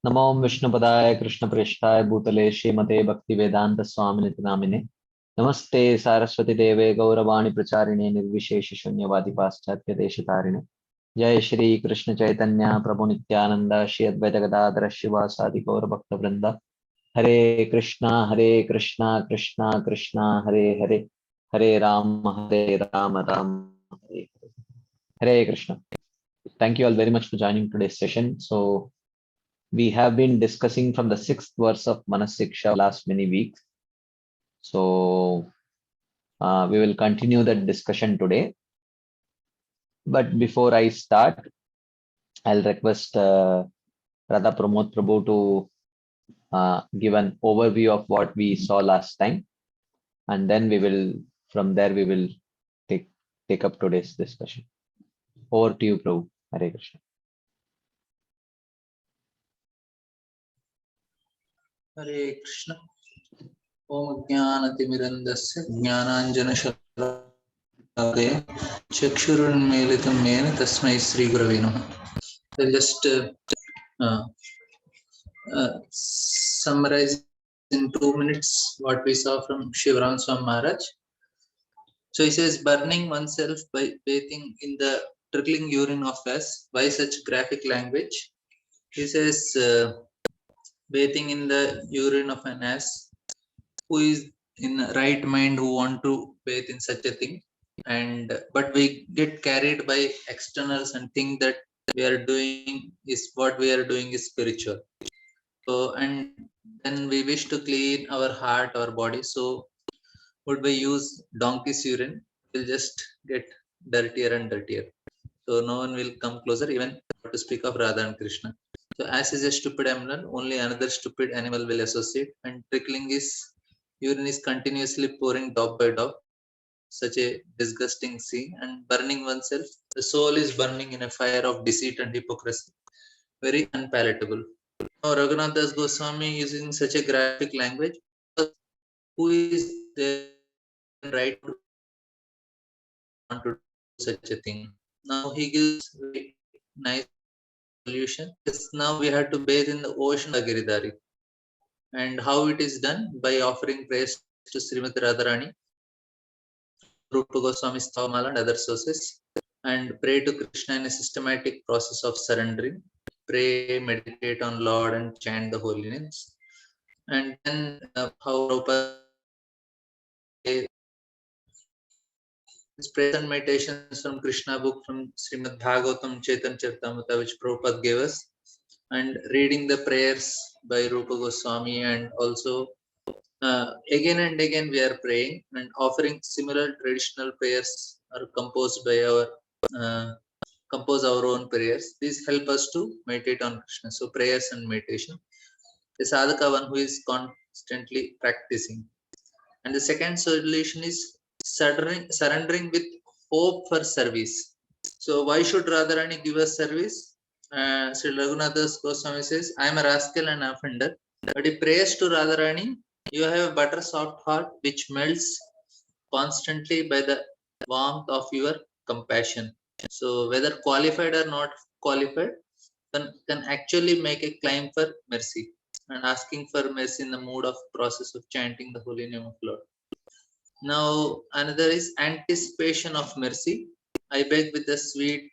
नमो विष्णुपदाय कृष्णप्रेष्ठाय भूतले श्रीमते भक्तिवेदांत स्वामिनिति नामिने नमस्ते सारस्वती देवे गौरवाणी प्रचारिणे निर्विशेष शून्यवादी पाश्चात्य देशतारिणे जय श्री कृष्ण चैतन्य प्रभु नित्यानंद श्री अद्वैत गदाधर शिवासादि गौर भक्त वृंद हरे Krishna Krishna Krishna Hare Hare Hare Ram Ram Hare Hare Krishna. Thank you all very much for joining today's session. So we have been discussing from the 6th verse of Manah Siksha last many weeks. So we will continue that discussion today. But before I start, I'll request Radha Pramod Prabhu to give an overview of what we saw last time. And then we will, from there, we will take up today's discussion. Over to you, Prabhu. Hare Krishna. Hare Krishna. Om Jnanatimirandasya Jnananjanashalakaya Chakshurunmilitam Mena Tasmai Sri Gurave Namaha. I'll just summarize in 2 minutes what we saw from Shivram Swami Maharaj. So he says, burning oneself by bathing in the trickling urine of ass. Why such graphic language? He says, bathing in the urine of an ass. Who is in right mind who want to bathe in such a thing? And but we get carried by externals and think that we are doing is what we are doing is spiritual. So and then we wish to clean our heart, our body. So would we use donkey's urine? We'll just get dirtier and dirtier. So no one will come closer, even to speak of Radha and Krishna. So as is a stupid animal, only another stupid animal will associate. And trickling is urine is continuously pouring drop by drop. Such a disgusting scene. And burning oneself. The soul is burning in a fire of deceit and hypocrisy. Very unpalatable. Now Raghunath Das Goswami using such a graphic language. Who is there right to want to do such a thing? Now he gives very nice solution. Yes, now we have to bathe in the ocean of Giridhari. And how it is done? By offering praise to Srimati Radharani, Rupa Goswami's Thavamala and other sources, and pray to Krishna in a systematic process of surrendering. Pray, meditate on Lord and chant the holy names. And then how Rupa prayers and meditations from Krishna book from Srimad Bhagavatam Chaitanya Charitamrita, which Prabhupada gave us, and reading the prayers by Rupa Goswami, and also again and again we are praying and offering similar traditional prayers are composed by our compose our own prayers. These help us to meditate on Krishna. So prayers and meditation. The sadhaka one who is constantly practicing. And the second solution is surrendering with hope for service. So why should Radharani give us service? Sri Raghunath Goswami says, I am a rascal and offender, but he prays to Radharani, you have a butter soft heart which melts constantly by the warmth of your compassion. So whether qualified or not qualified, can actually make a claim for mercy, and asking for mercy in the mood of process of chanting the holy name of Lord. Now another is anticipation of mercy. I beg with the sweet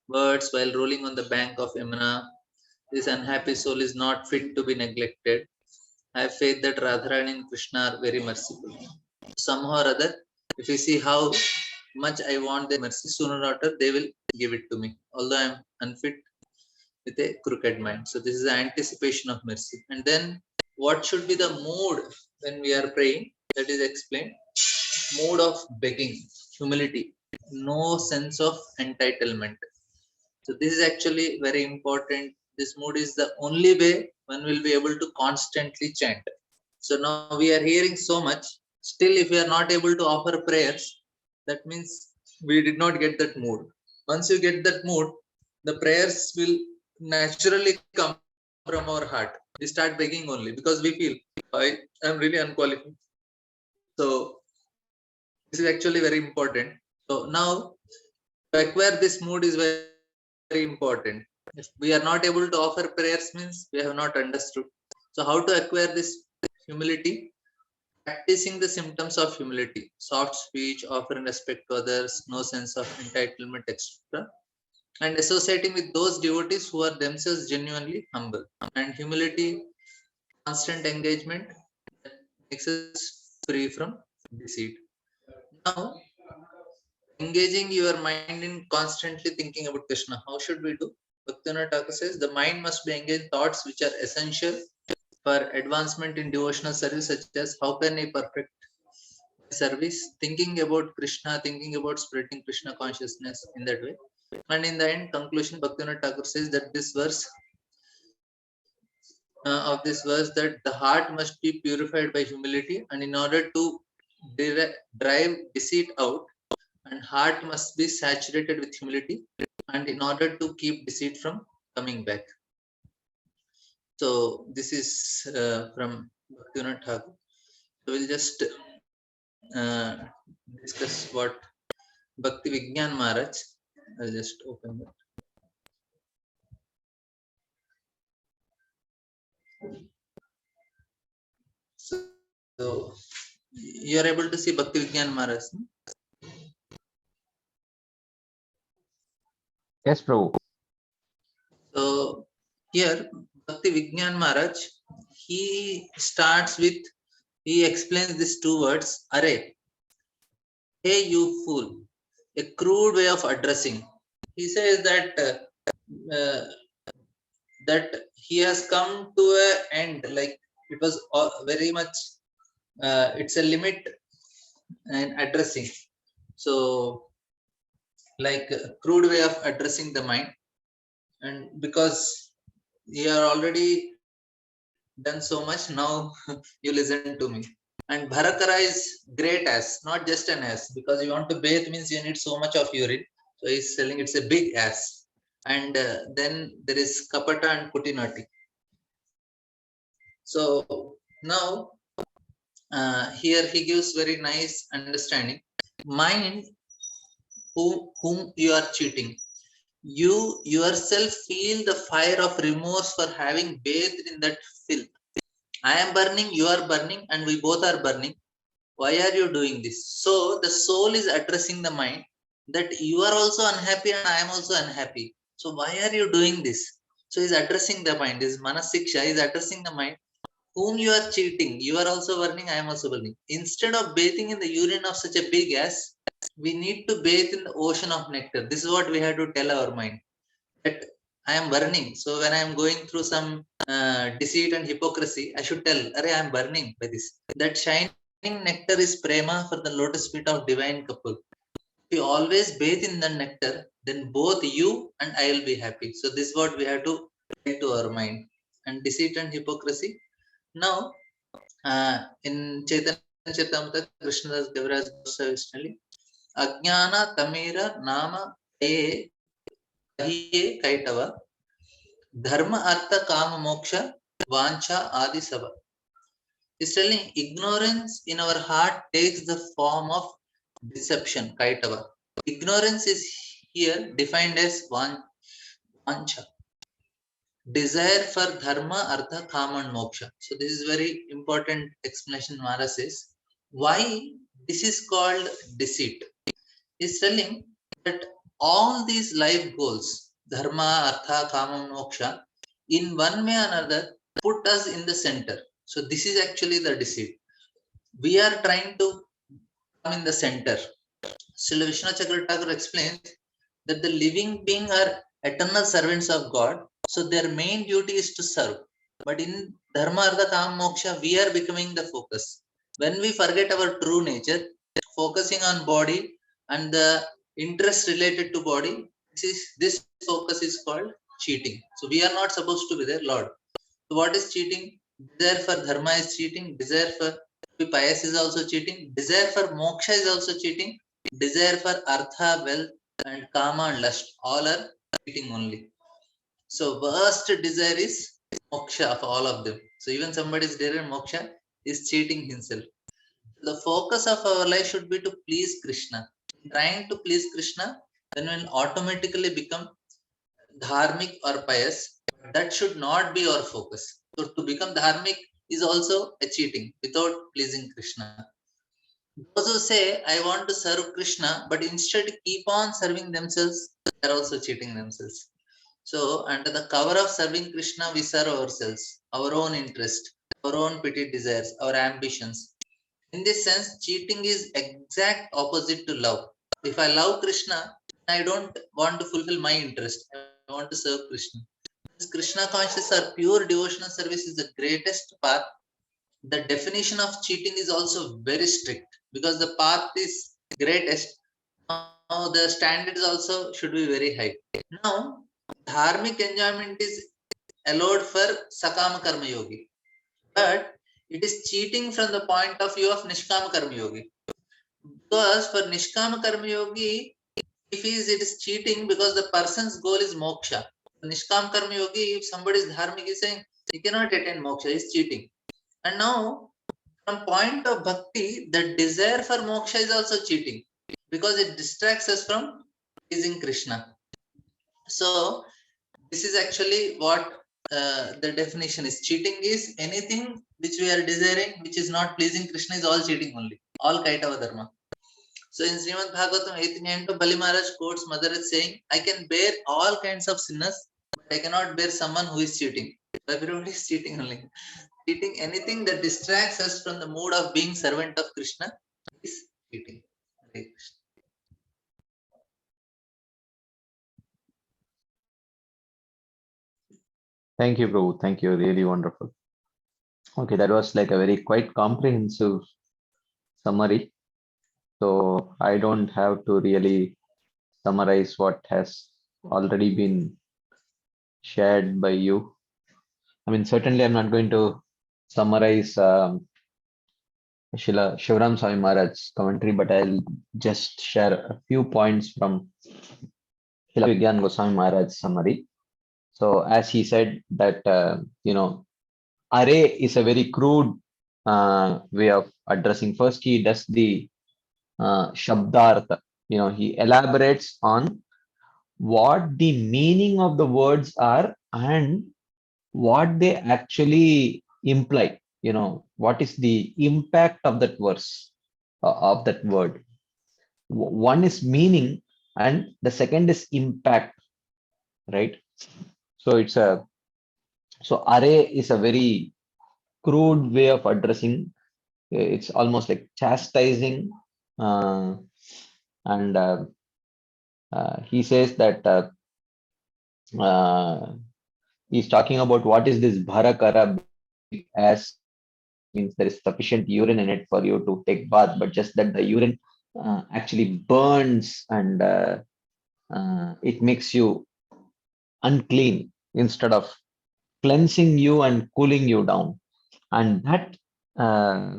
words while rolling on the bank of Yamuna. This unhappy soul is not fit to be neglected. I have faith that Radharani and Krishna are very merciful. Somehow or other, if you see how much I want their mercy, sooner or later they will give it to me, although I am unfit with a crooked mind. So this is the anticipation of mercy. And then what should be the mood when we are praying? That is explained. Mood of begging, humility, no sense of entitlement. So this is actually very important. This mood is the only way one will be able to constantly chant. So now we are hearing so much. Still, if we are not able to offer prayers, that means we did not get that mood. Once you get that mood, the prayers will naturally come from our heart. We start begging only because we feel I am really unqualified. So this is actually very important. So now to acquire this mood is very important. If we are not able to offer prayers, means we have not understood. So how to acquire this humility? Practicing the symptoms of humility: soft speech, offering respect to others, no sense of entitlement, etc. And associating with those devotees who are themselves genuinely humble. And humility, constant engagement, that makes us free from deceit. Now, engaging your mind in constantly thinking about Krishna. How should we do? Bhaktivinoda Thakur says the mind must be engaged in thoughts which are essential for advancement in devotional service, such as how can I perfect service, thinking about Krishna, thinking about spreading Krishna consciousness in that way. And in the end, conclusion, Bhaktivinoda Thakur says that this verse, of this verse, that the heart must be purified by humility, and in order to drive deceit out, and heart must be saturated with humility, and in order to keep deceit from coming back. So this is from Bhaktivinoda Thakur. So we'll just discuss what Bhakti Vigyan Maharaj. I'll just open it. So you are able to see Bhakti Vigyan Maharaj. No? Yes, Prabhu. So here Bhakti Vigyan Maharaj, he starts with, he explains these two words, Are, hey you fool, a crude way of addressing. He says that that he has come to an end, like it was very much, it's a limit in addressing. So like a crude way of addressing the mind, and because you are already done so much, now you listen to me. And Bharakara is great ass, not just an ass, because you want to bathe means you need so much of urine. So he's telling it's a big ass. And then there is Kapata and Kutinati. So now here he gives very nice understanding. Mind whom you are cheating. You yourself feel the fire of remorse for having bathed in that filth. I am burning, you are burning, and we both are burning. Why are you doing this? So the soul is addressing the mind that you are also unhappy and I am also unhappy. So why are you doing this? So he's addressing the mind. This Manah Siksha is addressing the mind whom you are cheating. You are also burning, I am also burning. Instead of bathing in the urine of such a big ass, we need to bathe in the ocean of nectar. This is what we have to tell our mind, that I am burning. So when I am going through some deceit and hypocrisy, I should tell, Arey, I am burning by this. That shining nectar is prema for the lotus feet of divine couple. If you always bathe in the nectar, then both you and I will be happy. So this is what we have to tell to our mind. And deceit and hypocrisy. Now, in Chaitanya Charitamrita, Krishnadas Kaviraj Goswami telling, Ajnana Tamira Nama Kaye Kahiye Kaitava Dharma Artha Kama Moksha Vancha Adi Sabha. He's telling ignorance in our heart takes the form of deception, Kaitava. Ignorance is here defined as Vancha, desire for dharma, artha, kama, and moksha. So this is very important explanation Mara says. Why this is called deceit? He's telling that all these life goals, dharma, artha, kama, and moksha, in one way or another, put us in the center. So this is actually the deceit. We are trying to come in the center. Srila Vishnu Chakra Thakur explains that the living beings are eternal servants of God, so their main duty is to serve. But in Dharma, Artha, Kama, Moksha, we are becoming the focus. When we forget our true nature, focusing on body and the interest related to body, this focus is called cheating. So we are not supposed to be there, Lord. So what is cheating? Desire for dharma is cheating. Desire for to be pious is also cheating. Desire for moksha is also cheating. Desire for artha, wealth, and kama and lust, all are cheating only. So worst desire is moksha of all of them. So even somebody is there in moksha is cheating himself. The focus of our life should be to please Krishna. Trying to please Krishna, then will automatically become dharmic or pious, that should not be our focus. So to become dharmic is also a cheating without pleasing Krishna. Those who say, I want to serve Krishna, but instead keep on serving themselves, they are also cheating themselves. So, under the cover of serving Krishna, we serve ourselves, our own interest, our own petty desires, our ambitions. In this sense, cheating is exact opposite to love. If I love Krishna, I don't want to fulfill my interest. I want to serve Krishna. This Krishna consciousness or pure devotional service is the greatest path. The definition of cheating is also very strict because the path is greatest. Now the standards also should be very high. Now, dharmic enjoyment is allowed for sakama karma yogi, but it is cheating from the point of view of nishkama karma yogi. Because for nishkama karma yogi, if it is cheating because the person's goal is moksha. Nishkam karma yogi, if somebody is dharmic, is saying he cannot attain moksha, he is cheating. And now, from point of bhakti, the desire for moksha is also cheating because it distracts us from pleasing Krishna. So, this is actually what the definition is. Cheating is anything which we are desiring, which is not pleasing Krishna, is all cheating only. All kaitava dharma. So in Srimad Bhagavatam 8.9, Bali Maharaj quotes mother as saying, I can bear all kinds of sinners, but I cannot bear someone who is cheating. Everybody is cheating only. Cheating anything that distracts us from the mood of being servant of Krishna is cheating. Hare Krishna. Thank you, Prabhu. Thank you. Really wonderful. Okay, that was like a very quite comprehensive summary. So I don't have to really summarize what has already been shared by you. I mean, certainly I'm not going to summarize Shila Shivram Swami Maharaj's commentary, but I'll just share a few points from Shila Vigyan Goswami Maharaj's summary. So as he said that, array is a very crude way of addressing. First, he does the Shabdartha. He elaborates on what the meaning of the words are and what they actually imply. What is the impact of that verse, of that word. One is meaning and the second is impact, right? So array is a very crude way of addressing. It's almost like chastising, uh, and he says that he's talking about what is this bharakara, as means there is sufficient urine in it for you to take bath, but just that the urine actually burns and it makes you unclean instead of cleansing you and cooling you down. And uh,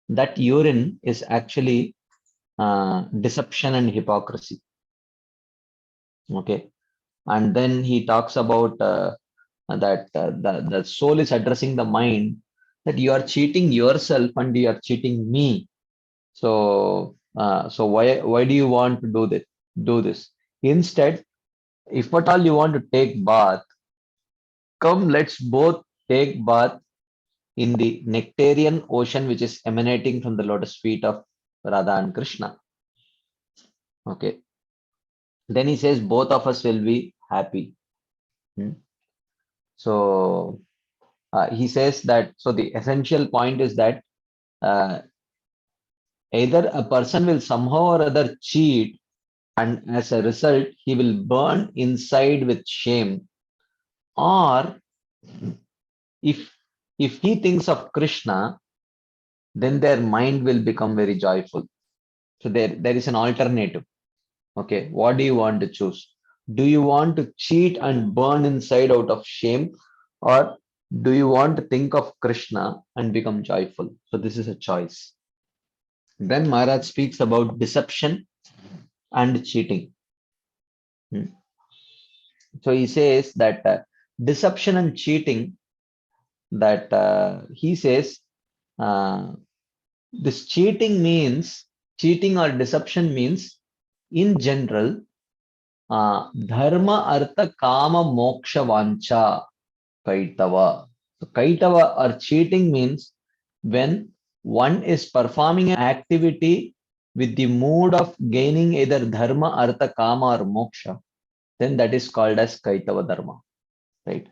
that urine is actually deception and hypocrisy. Okay, and then he talks about that the soul is addressing the mind, that you are cheating yourself and you are cheating me. So why do you want to do this? Instead, if at all you want to take bath, come, let's both take bath in the nectarian ocean which is emanating from the lotus feet of Radha and Krishna. Okay. Then he says both of us will be happy. So he says that, so the essential point is that uh, either a person will somehow or other cheat, and as a result, he will burn inside with shame, or if he thinks of Krishna, then their mind will become very joyful. So there is an alternative. Okay, what do you want to choose? Do you want to cheat and burn inside out of shame, or do you want to think of Krishna and become joyful? So this is a choice. Then Maharaj speaks about deception and cheating. So he says that deception and cheating, that he says this cheating or deception means, in general, dharma, artha, kama, moksha, vancha, kaitava. So kaitava or cheating means when one is performing an activity with the mood of gaining either dharma, artha, kama or moksha, then that is called as kaitava dharma, right?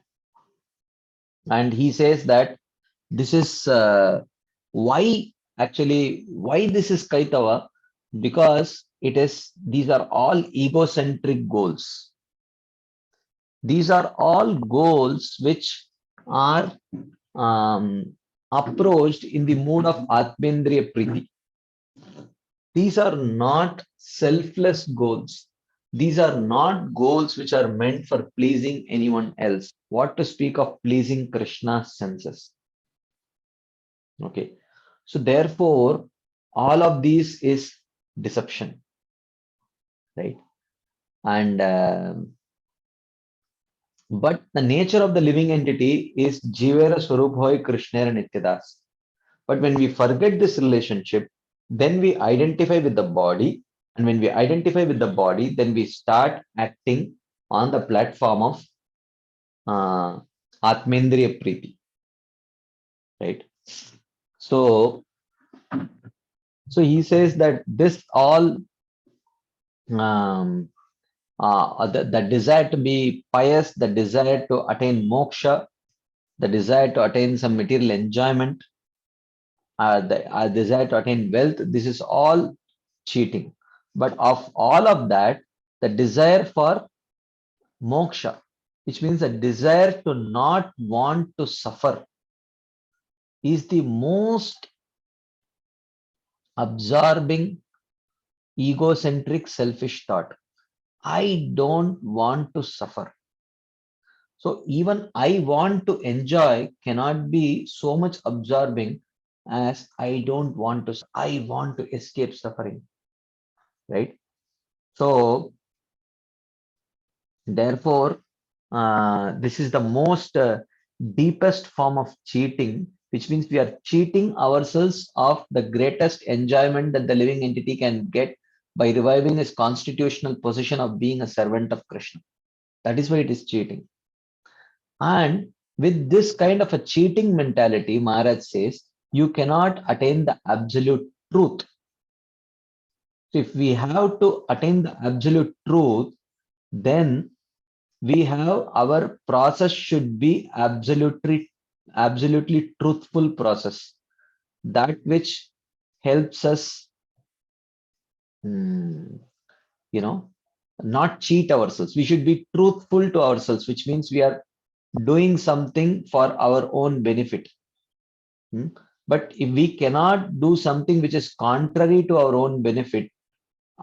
And he says that this is why why this is kaitava, because these are all egocentric goals. These are all goals which are approached in the mood of Atmendriya Priti. These are not selfless goals. These are not goals which are meant for pleasing anyone else. What to speak of pleasing Krishna's senses? Okay. So therefore, all of these is deception, right? And but the nature of the living entity is Jivera Swaruphoy Krishnera Nityadas. But when we forget this relationship, then we identify with the body. And when we identify with the body, then we start acting on the platform of Atmendriya Priti, right? So, so he says that this all um, the desire to be pious, the desire to attain moksha, the desire to attain some material enjoyment, the desire to attain wealth, this is all cheating. But of all of that, the desire for moksha, which means the desire to not want to suffer, is the most absorbing, egocentric, selfish thought. I don't want to suffer. So even I want to enjoy cannot be so much absorbing as I don't want to, I want to escape suffering, right? So therefore, this is the most deepest form of cheating, which means we are cheating ourselves of the greatest enjoyment that the living entity can get by reviving his constitutional position of being a servant of Krishna. That is why it is cheating. And with this kind of a cheating mentality, Maharaj says, you cannot attain the absolute truth. So if we have to attain the absolute truth, then we have our process should be absolutely truthful process, that which helps us you know not cheat ourselves. We should be truthful to ourselves, which means we are doing something for our own benefit. But if we cannot do something which is contrary to our own benefit,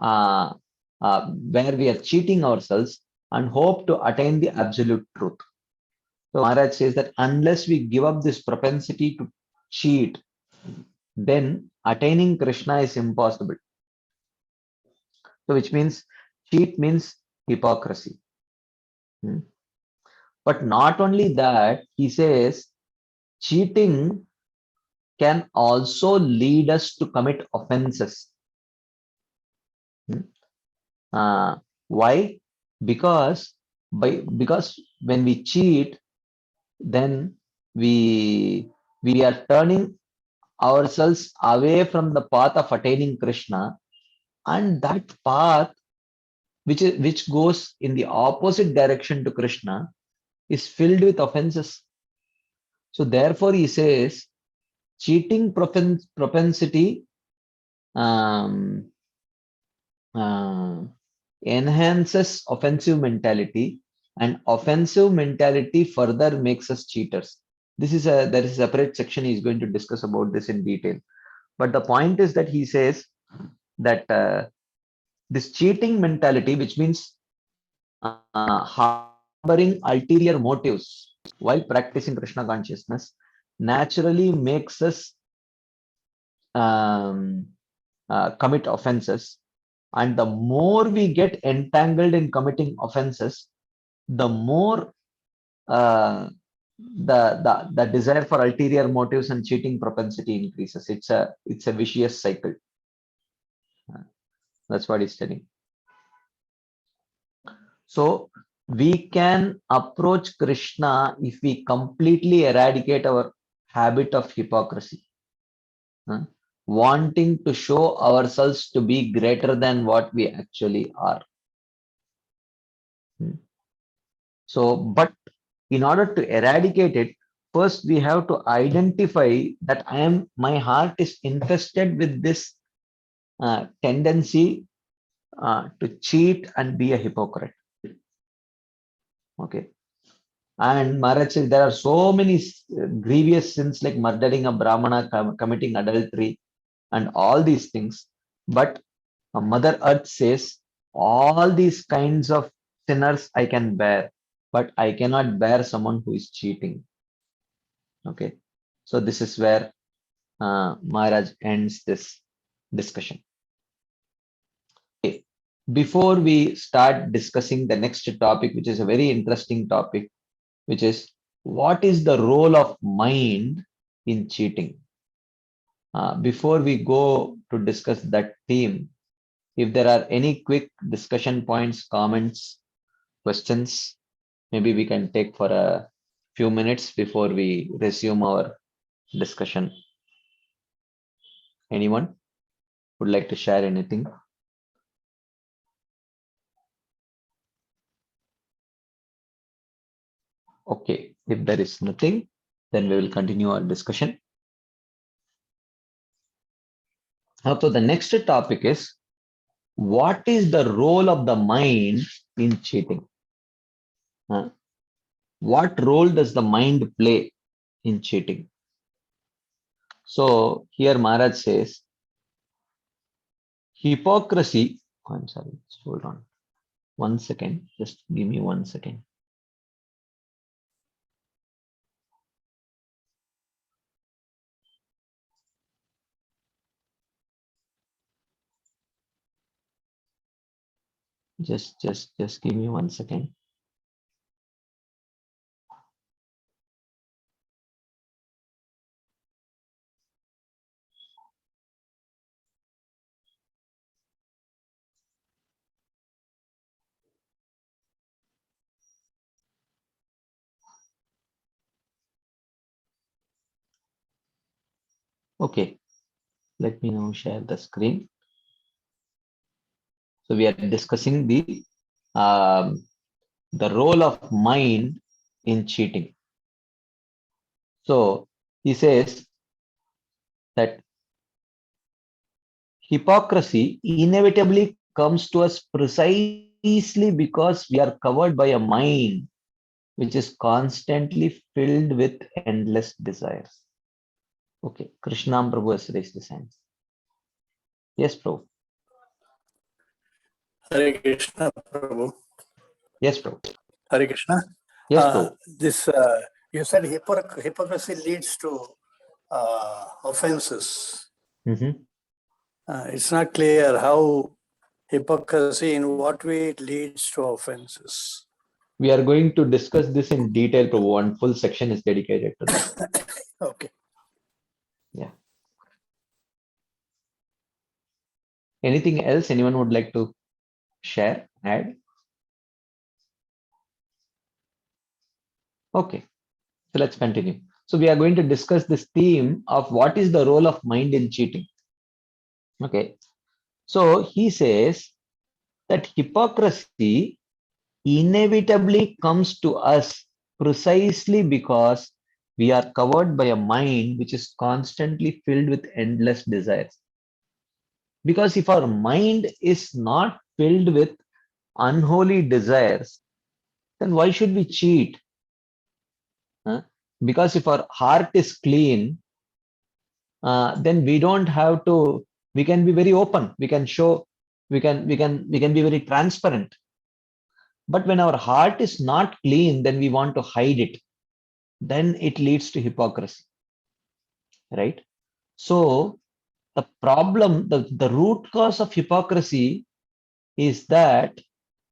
uh, where we are cheating ourselves and hope to attain the absolute truth. So Maharaj says that unless we give up this propensity to cheat, then attaining Krishna is impossible. So which means cheat means hypocrisy. But not only that, he says cheating can also lead us to commit offenses. Why? Because when we cheat, then we are turning ourselves away from the path of attaining Krishna, and that path which goes in the opposite direction to Krishna is filled with offenses. So therefore he says cheating propensity um, uh, enhances offensive mentality, and offensive mentality further makes us cheaters. There is a separate section he's going to discuss about this in detail. But the point is that he says that this cheating mentality, which means harboring ulterior motives while practicing Krishna consciousness, naturally makes us um, commit offenses. And the more we get entangled in committing offenses, the more the desire for ulterior motives and cheating propensity increases. It's a vicious cycle. That's what he's telling. So we can approach Krishna if we completely eradicate our habit of hypocrisy, wanting to show ourselves to be greater than what we actually are. So, but in order to eradicate it, first we have to identify that my heart is infested with this tendency to cheat and be a hypocrite. Okay. And Maharaj says there are so many grievous sins like murdering a Brahmana, committing adultery, and all these things. But Mother Earth says all these kinds of sinners I can bear, but I cannot bear someone who is cheating. Okay. So this is where Maharaj ends this discussion. Okay. Before we start discussing the next topic, which is a very interesting topic, which is what is the role of mind in cheating? Before we go to discuss that theme, if there are any quick discussion points, comments, questions, maybe we can take for a few minutes before we resume our discussion. Anyone would like to share anything? Okay, if there is nothing, then we will continue our discussion. So the next topic is what is the role of the mind in cheating? What role does the mind play in cheating? So here Maharaj says, hypocrisy. I'm sorry, hold on 1 second. Just give me 1 second. Just give me 1 second. Okay, let me now share the screen. So we are discussing the role of mind in cheating. So he says that hypocrisy inevitably comes to us precisely because we are covered by a mind which is constantly filled with endless desires. Okay, Krishna Prabhu has raised his hands. Yes, Prabhu. Hare Krishna, Prabhu. Yes, Prabhu. Hare Krishna. Yes, Prabhu. This you said hypocrisy leads to offenses. Mm-hmm. It's not clear how hypocrisy, in what way it leads to offenses. We are going to discuss this in detail, Prabhu. One full section is dedicated to that. Okay. Yeah. Anything else anyone would like to share, add? Okay, so let's continue. So we are going to discuss this theme of what is the role of mind in cheating. Okay, so he says that hypocrisy inevitably comes to us precisely because we are covered by a mind which is constantly filled with endless desires. Because if our mind is not filled with unholy desires, then why should we cheat? Because if our heart is clean, then we don't have to. We can be very open. We can show. We can be very transparent. But when our heart is not clean, then we want to hide it. Then it leads to hypocrisy, right? So the problem, the root cause of hypocrisy is that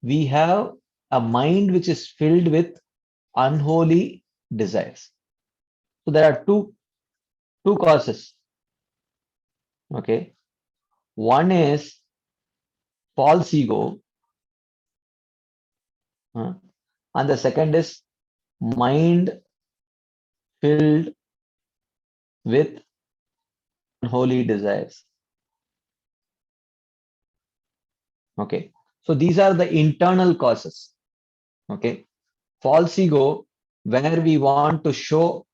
we have a mind which is filled with unholy desires. So there are two causes. Okay, one is false ego, And the second is mind filled with unholy desires. Okay, so these are the internal causes. Okay, false ego, where we want to show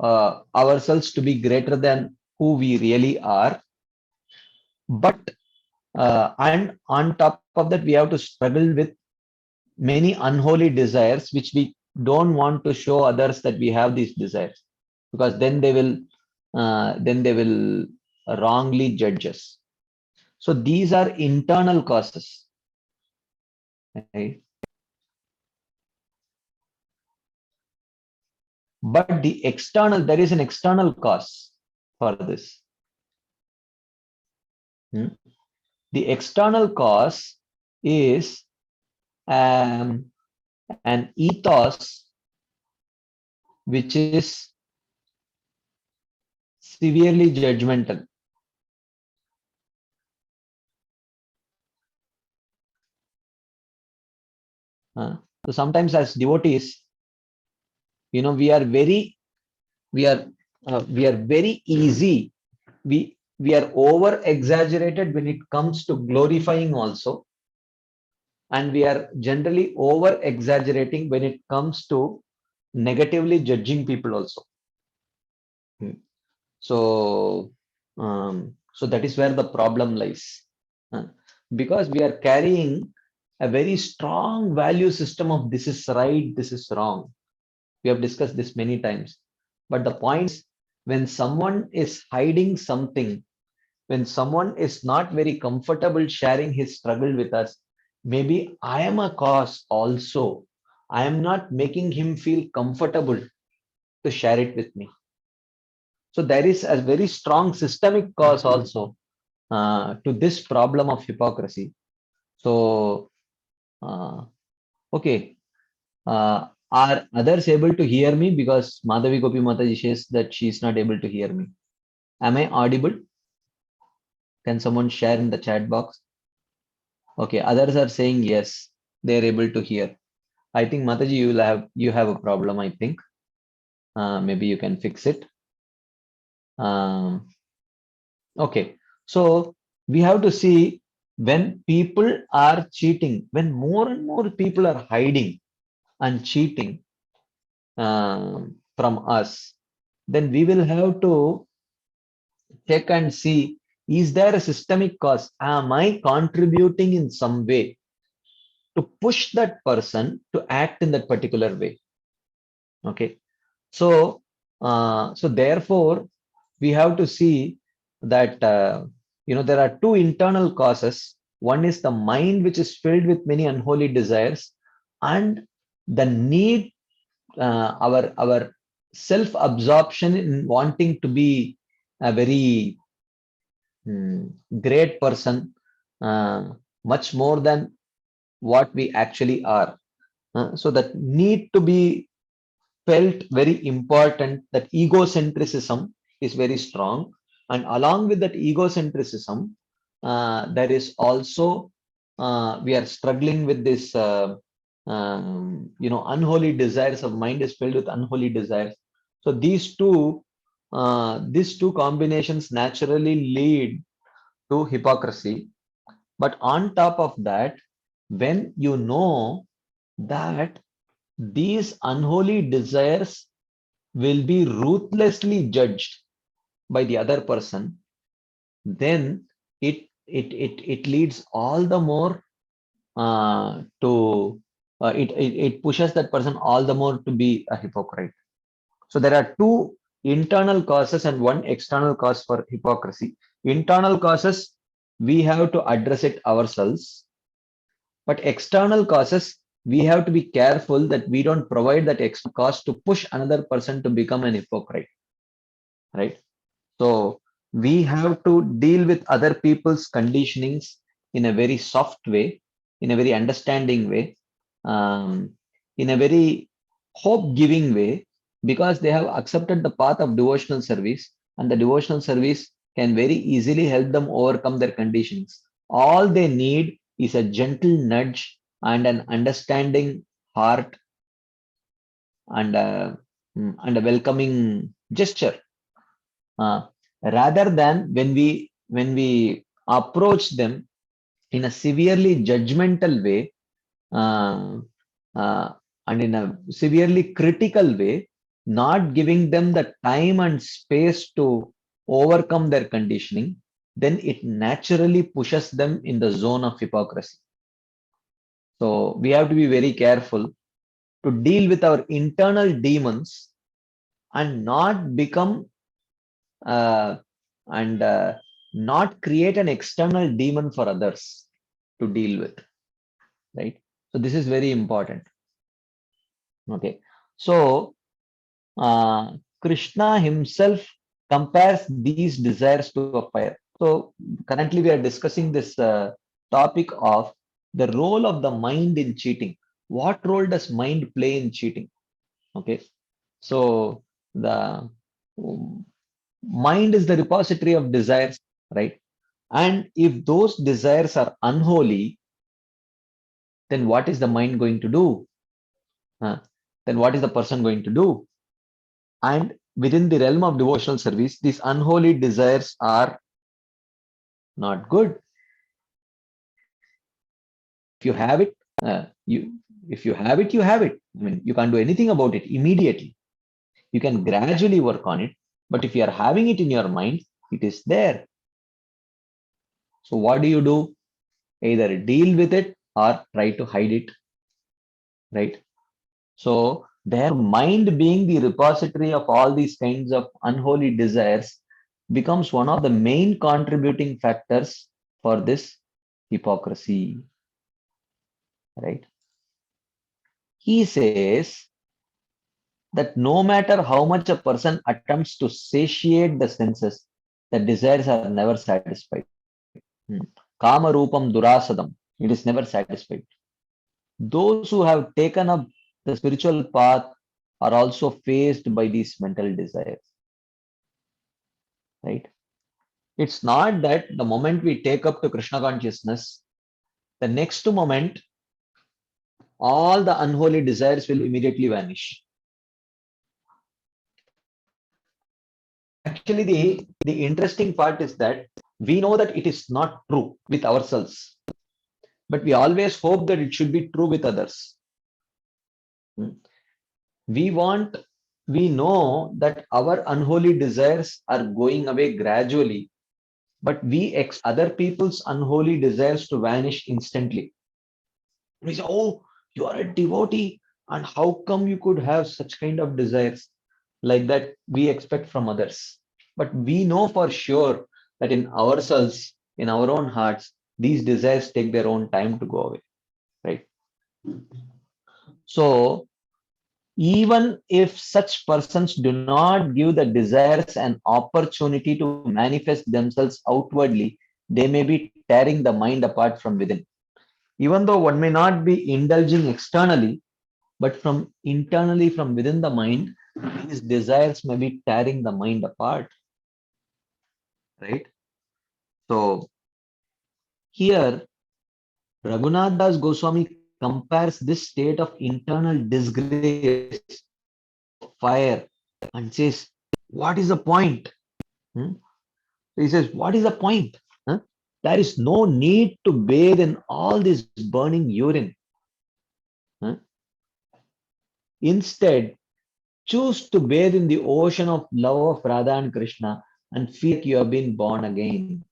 ourselves to be greater than who we really are, but and on top of that, we have to struggle with many unholy desires, which we don't want to show others that we have these desires, because then they will wrongly judge us. So these are internal causes. Right? But the external, there is an external cause for this. The external cause is an ethos which is severely judgmental. So sometimes as devotees, we are very easy. We are over exaggerated when it comes to glorifying also, and we are generally over exaggerating when it comes to negatively judging people also. So that is where the problem lies, because we are carrying a very strong value system of this is right, this is wrong. We have discussed this many times. But the point is, when someone is hiding something, when someone is not very comfortable sharing his struggle with us, maybe I am a cause also. I am not making him feel comfortable to share it with me. So there is a very strong systemic cause also to this problem of hypocrisy. So, okay. Are others able to hear me? Because Madhavi Gopi Mataji says that she is not able to hear me. Am I audible? Can someone share in the chat box? Okay, others are saying yes, they are able to hear. I think Mataji, you have a problem, I think. Maybe you can fix it. Okay, so we have to see, when people are cheating, when more and more people are hiding and cheating from us, then we will have to check and see, is there a systemic cause? Am I contributing in some way to push that person to act in that particular way? Okay, so therefore we have to see that there are two internal causes. One is the mind, which is filled with many unholy desires, and the need, our self absorption in wanting to be a very great person, much more than what we actually are. So that need to be felt very important, that egocentrism is very strong. And along with that egocentrism, there is also, we are struggling with this, unholy desires. Of mind is filled with unholy desires. So these two combinations naturally lead to hypocrisy. But on top of that, when you know that these unholy desires will be ruthlessly judged by the other person, then it leads all the more to it pushes that person all the more to be a hypocrite. So there are two internal causes and one external cause for hypocrisy. Internal causes, we have to address it ourselves, but external causes, we have to be careful that we don't provide that extra cause to push another person to become an hypocrite, right? So we have to deal with other people's conditionings in a very soft way, in a very understanding way, in a very hope-giving way, because they have accepted the path of devotional service, and the devotional service can very easily help them overcome their conditions. All they need is a gentle nudge and an understanding heart and a welcoming gesture, rather than when we approach them in a severely judgmental way, uh, uh, and in a severely critical way, not giving them the time and space to overcome their conditioning, then it naturally pushes them in the zone of hypocrisy. So we have to be very careful to deal with our internal demons and not become and not create an external demon for others to deal with, right? So this is very important. Okay, so Krishna himself compares these desires to a fire. So currently we are discussing this topic of the role of the mind in cheating. What role does mind play in cheating? Okay, so the mind is the repository of desires, right? And if those desires are unholy, then what is the mind going to do? Then what is the person going to do? And within the realm of devotional service, these unholy desires are not good. If you have it, if you have it, you have it. I mean, you can't do anything about it immediately. You can gradually work on it, but if you are having it in your mind, it is there. So what do? Either deal with it or try to hide it, right? So their mind being the repository of all these kinds of unholy desires becomes one of the main contributing factors for this hypocrisy, right? He says that no matter how much a person attempts to satiate the senses, the desires are never satisfied. Kama rupam durasadam, it is never satisfied. Those who have taken up the spiritual path are also faced by these mental desires, right? It's not that the moment we take up to Krishna consciousness, the next moment, all the unholy desires will immediately vanish. Actually, the interesting part is that we know that it is not true with ourselves, but we always hope that it should be true with others. We know that our unholy desires are going away gradually, but we expect other people's unholy desires to vanish instantly. We say, oh, you are a devotee, and how come you could have such kind of desires like that we expect from others? But we know for sure that in ourselves, in our own hearts, these desires take their own time to go away, right? So even if such persons do not give the desires an opportunity to manifest themselves outwardly, they may be tearing the mind apart from within. Even though one may not be indulging externally, but from internally, from within the mind, these desires may be tearing the mind apart, right? So here, Raghunath Das Goswami compares this state of internal disgrace to fire and says, what is the point? He says, what is the point? There is no need to bathe in all this burning urine. Instead, choose to bathe in the ocean of love of Radha and Krishna and feel like you have been born again.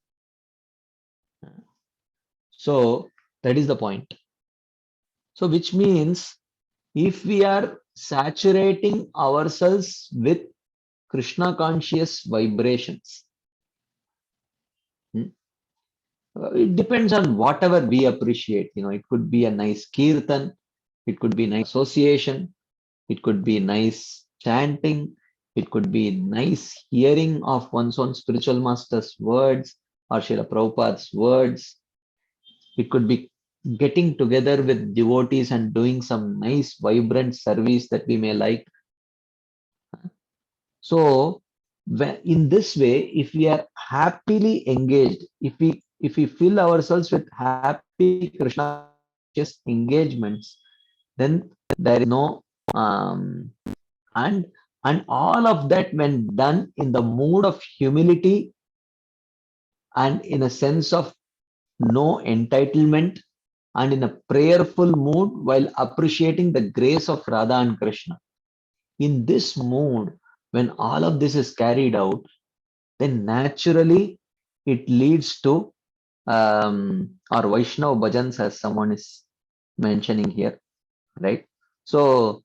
So that is the point. So which means if we are saturating ourselves with Krishna conscious vibrations, it depends on whatever we appreciate. It could be a nice kirtan, it could be nice association, it could be nice chanting, it could be nice hearing of one's own spiritual master's words or Srila Prabhupada's words. It could be getting together with devotees and doing some nice vibrant service that we may like. So in this way, if we are happily engaged, if we fill ourselves with happy Krishna engagements, then there is no and all of that when done in the mood of humility and in a sense of no entitlement and in a prayerful mood while appreciating the grace of Radha and Krishna. In this mood, when all of this is carried out, then naturally it leads to or Vaishnava bhajans, as someone is mentioning here, right? So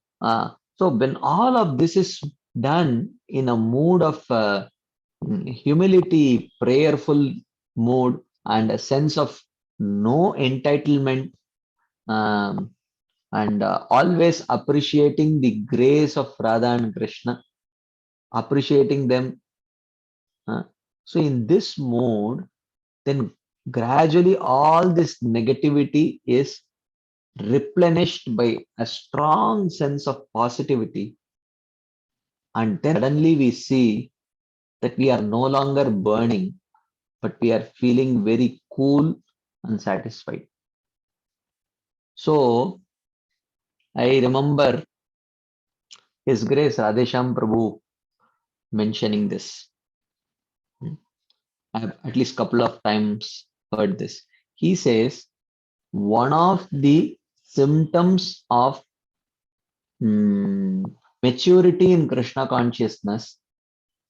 when all of this is done in a mood of humility, prayerful mood, and a sense of no entitlement, um, and always appreciating the grace of Radha and Krishna, appreciating them. So in this mood, then gradually all this negativity is replenished by a strong sense of positivity. And then suddenly we see that we are no longer burning, but we are feeling very cool and satisfied. So I remember His Grace Radhesham Prabhu mentioning this. I have at least couple of times heard this. He says one of the symptoms of maturity in Krishna consciousness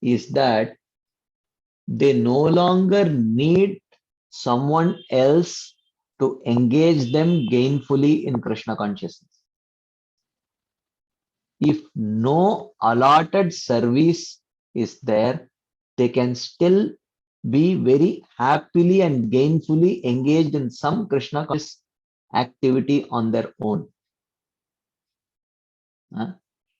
is that they no longer need someone else to engage them gainfully in Krishna consciousness. If no allotted service is there, they can still be very happily and gainfully engaged in some Krishna conscious activity on their own.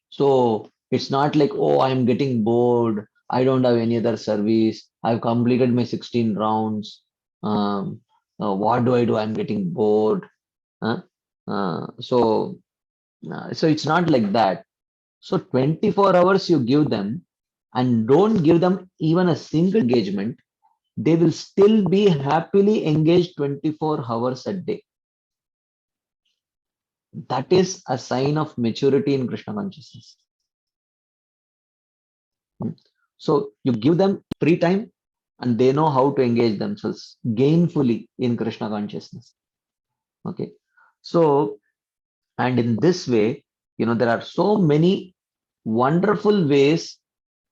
So it's not like, oh, I'm getting bored. I don't have any other service. I've completed my 16 rounds. What do I do? I'm getting bored. Uh, so it's not like that. So 24 hours you give them and don't give them even a single engagement, they will still be happily engaged 24 hours a day. That is a sign of maturity in Krishna consciousness. So you give them free time and they know how to engage themselves gainfully in Krishna consciousness. Okay. So, and in this way, there are so many wonderful ways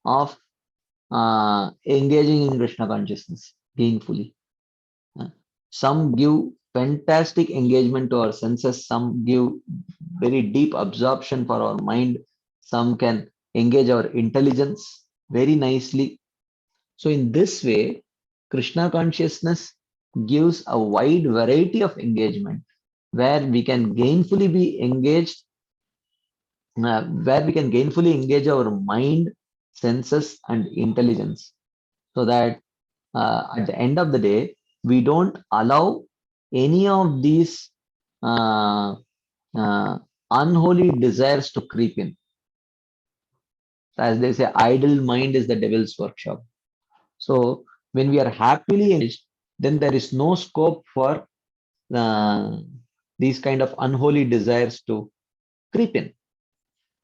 of engaging in Krishna consciousness gainfully. Some give fantastic engagement to our senses, some give very deep absorption for our mind, some can engage our intelligence very nicely. So in this way, Krishna consciousness gives a wide variety of engagement where we can gainfully be engaged, where we can gainfully engage our mind, senses, and intelligence, so that at the end of the day, we don't allow any of these uh, uh, unholy desires to creep in. As they say, idle mind is the devil's workshop. So when we are happily engaged, then there is no scope for uh, these kind of unholy desires to creep in.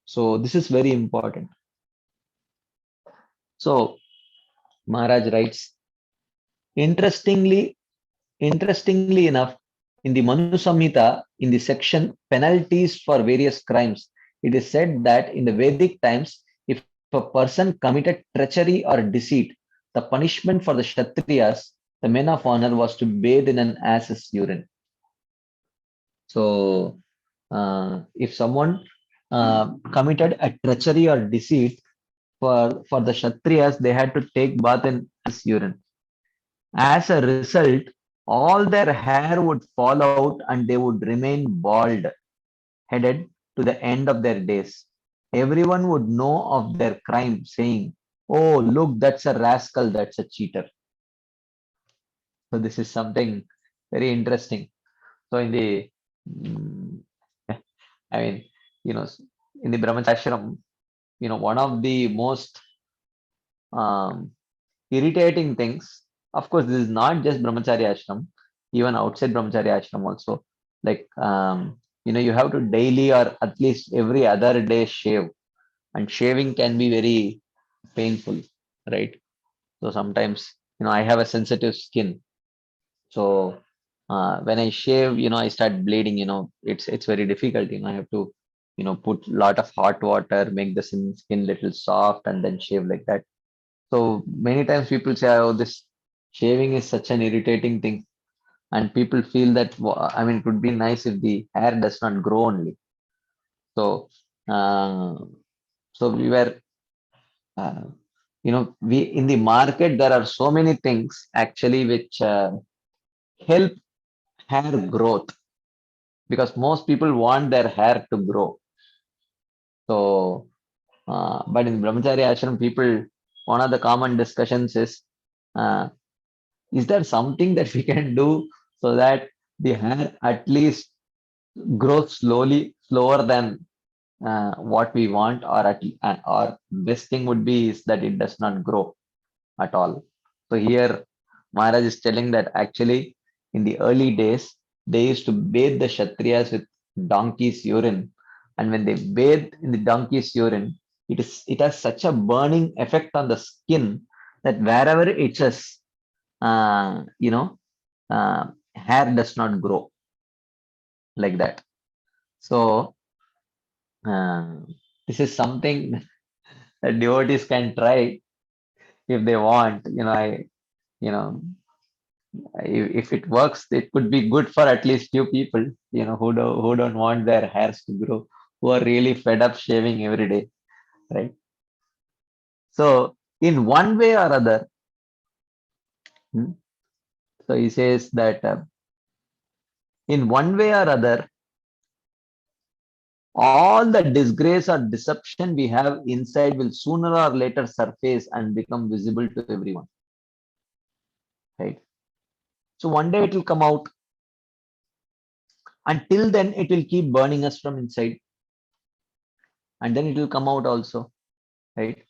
So this is very important. So Maharaj writes, interestingly enough, in the Manu Samhita, in the section penalties for various crimes, it is said that in the Vedic times, if a person committed treachery or deceit, the punishment for the Kshatriyas, the men of honor, was to bathe in an ass's urine. So, if someone committed a treachery or deceit, for the Kshatriyas, they had to take bath in his urine. As a result, all their hair would fall out and they would remain bald headed to the end of their days. Everyone would know of their crime, saying, "Oh, look, that's a rascal, that's a cheater." So, this is something very interesting. So, in the, mm, I mean, you know, in the Brahmachashram, one of the most um, irritating things, of course, this is not just Brahmacharya ashram, even outside Brahmacharya ashram also, like you have to daily or at least every other day shave, and shaving can be very painful, right? So sometimes, I have a sensitive skin. So when I shave, I start bleeding, it's very difficult. I have to, put lot of hot water, make the skin little soft and then shave like that. So many times people say, oh, this shaving is such an irritating thing. And people feel that, it would be nice if the hair does not grow only. So, uh, so we were, uh, we in the market, there are so many things actually which help hair growth, because most people want their hair to grow. So, but in Brahmachari ashram, people, one of the common discussions uh, is there something that we can do so that the hair at least grows slowly, slower than what we want, or best thing would be is that it does not grow at all. So here Maharaj is telling that actually in the early days they used to bathe the Kshatriyas with donkey's urine, and when they bathe in the donkey's urine, it has such a burning effect on the skin that wherever it itches, uh, you know, hair does not grow like that. So uh, this is something that devotees can try if they want. You know, if it works, it could be good for at least few people, who don't want their hairs to grow, who are really fed up shaving every day, right? So in one way or other, hmm, so he says that in one way or other, all the disgrace or deception we have inside will sooner or later surface and become visible to everyone, right? So one day it will come out. Until then, it will keep burning us from inside, and then it will come out also, right?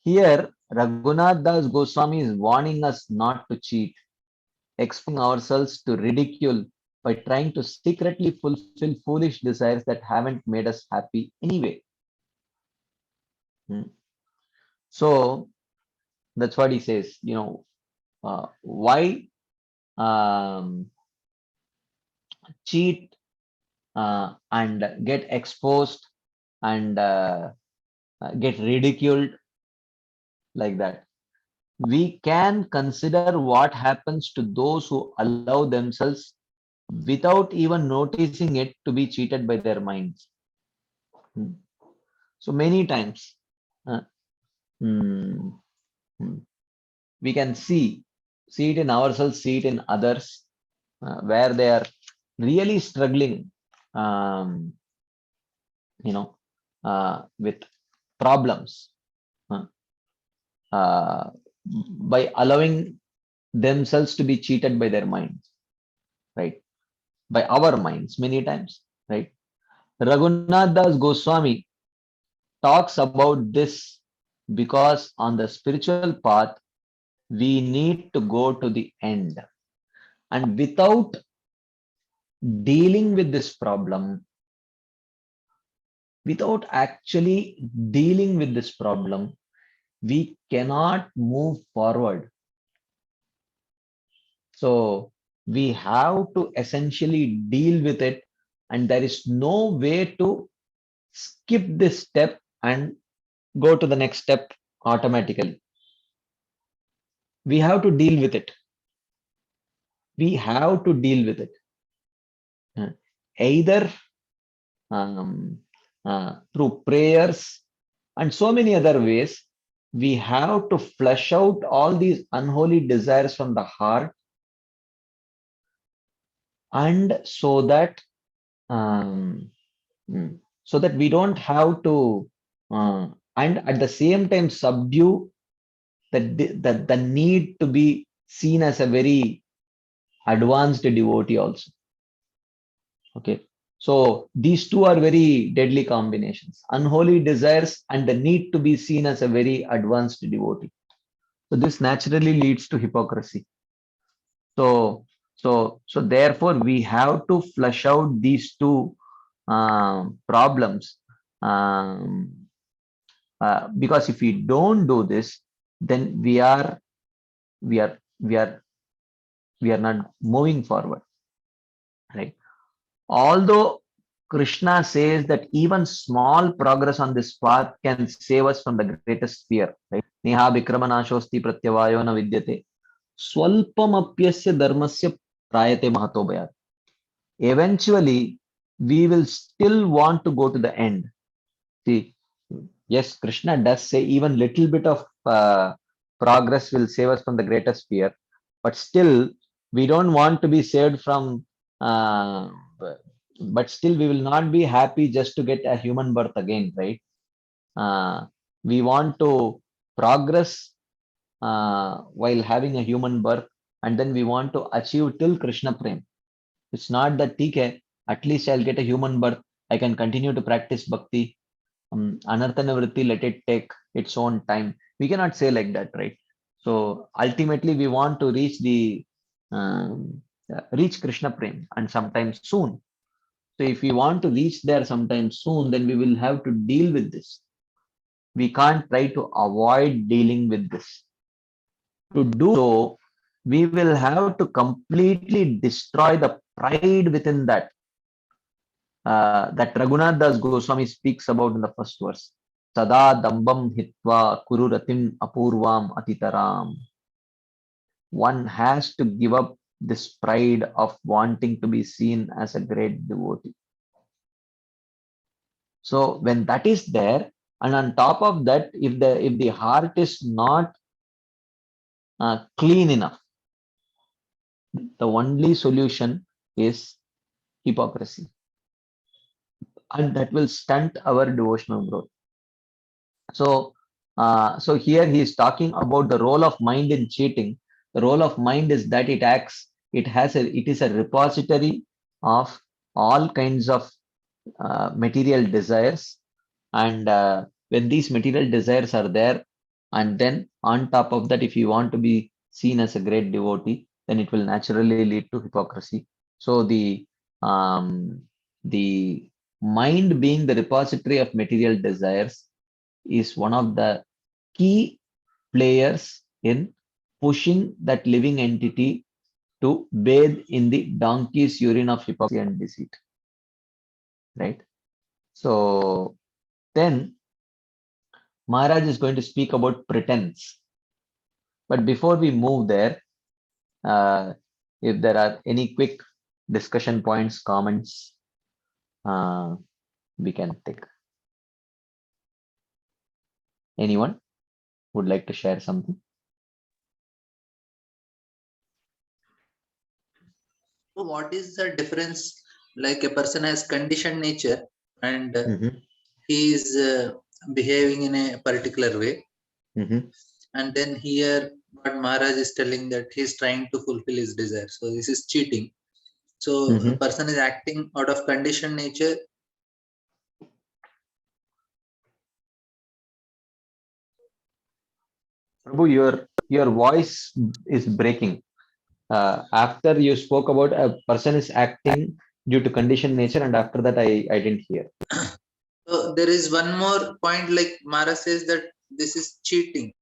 Here, Raghunath Das Goswami is warning us not to cheat, exposing ourselves to ridicule by trying to secretly fulfill foolish desires that haven't made us happy anyway. Hmm. So that's what he says. Why um, cheat and get exposed and get ridiculed like that? We can consider what happens to those who allow themselves without even noticing it to be cheated by their minds. Hmm. So many times uh, hmm, hmm, we can see it in ourselves, see it in others, where they are really struggling, um, with problems, uh, uh, by allowing themselves to be cheated by their minds, right? By our minds many times, right? Raghunath Das Goswami talks about this because on the spiritual path, we need to go to the end. And without dealing with this problem, without actually dealing with this problem, we cannot move forward. So we have to essentially deal with it, and there is no way to skip this step and go to the next step automatically. We have to deal with it. We have to deal with it. Either through prayers and so many other ways, we have to flush out all these unholy desires from the heart, and um, so that we don't have to, and at the same time subdue the need to be seen as a very advanced devotee also. Okay. So these two are very deadly combinations: unholy desires and the need to be seen as a very advanced devotee. So this naturally leads to hypocrisy. So therefore we have to flush out these two problems. Because if we don't do this, then we are not moving forward, right? Although Krishna says that even small progress on this path can save us from the greatest fear, right? Neha vikramanashosti pratyavayo na vidyate swalpamapyasya dharmasya prayate mahato bhayat. Eventually, we will still want to go to the end. See, yes, Krishna does say even little bit of progress will save us from the greatest fear, but still we don't want to be saved from. But still, we will not be happy just to get a human birth again, right? We want to progress while having a human birth, and then we want to achieve till Krishna Prem. It's not that TK, at least I'll get a human birth, I can continue to practice bhakti. Anartha nivritti, let it take its own time. We cannot say like that, right? So ultimately, we want to reach Krishna Prem, and sometime soon. So if we want to reach there sometime soon, then we will have to deal with this. We can't try to avoid dealing with this. To do so, we will have to completely destroy the pride within that. That Raghunath Das Goswami speaks about in the first verse. Sada dambam hitva kururatim apurvam atitaram. One has to give up this pride of wanting to be seen as a great devotee. So when that is there, and on top of that, if the heart is not clean enough, the only solution is hypocrisy, and that will stunt our devotional growth. So, so here he is talking about the role of mind in cheating. The role of mind is that it is a repository of all kinds of material desires, and when these material desires are there, and then on top of that, if you want to be seen as a great devotee, then it will naturally lead to hypocrisy. So the mind being the repository of material desires is one of the key players in pushing that living entity to bathe in the donkey's urine of hypocrisy and deceit, right? So then Maharaj is going to speak about pretense. But before we move there, if there are any quick discussion points, comments, we can take. Anyone would like to share something? So what is the difference? Like a person has conditioned nature and he is behaving in a particular way. And then here what Maharaj is telling that he is trying to fulfill his desire. So this is cheating. So the person is acting out of conditioned nature. Prabhu, your voice is breaking. After you spoke about a person is acting due to conditioned nature, and after that I didn't hear. So there is one more point, like Maharaj says that this is cheating.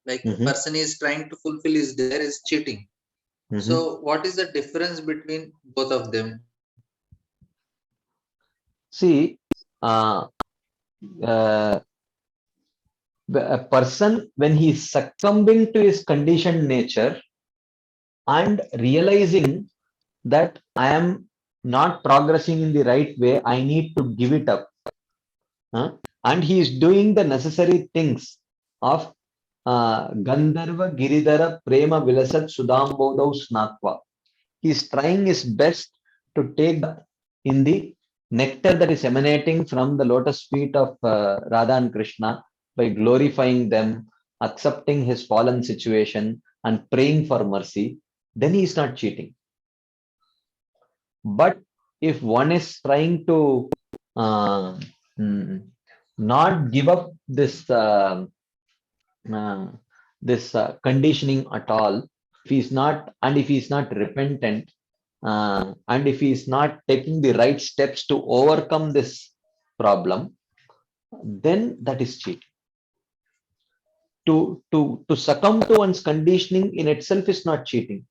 Like a person is trying to fulfill his desire is cheating. So what is the difference between both of them? See, a person, when he is succumbing to his conditioned nature and realizing that I am not progressing in the right way, I need to give it up. And he is doing the necessary things of Gandharva Giridhara Prema Vilasat Sudambodau Snatva. He is trying his best to take in the nectar that is emanating from the lotus feet of Radha and Krishna by glorifying them, accepting his fallen situation, and praying for mercy. Then he is not cheating. But if one is trying to not give up this conditioning at all, if he's not repentant, and if he is not taking the right steps to overcome this problem, then that is cheating. To succumb to one's conditioning in itself is not cheating,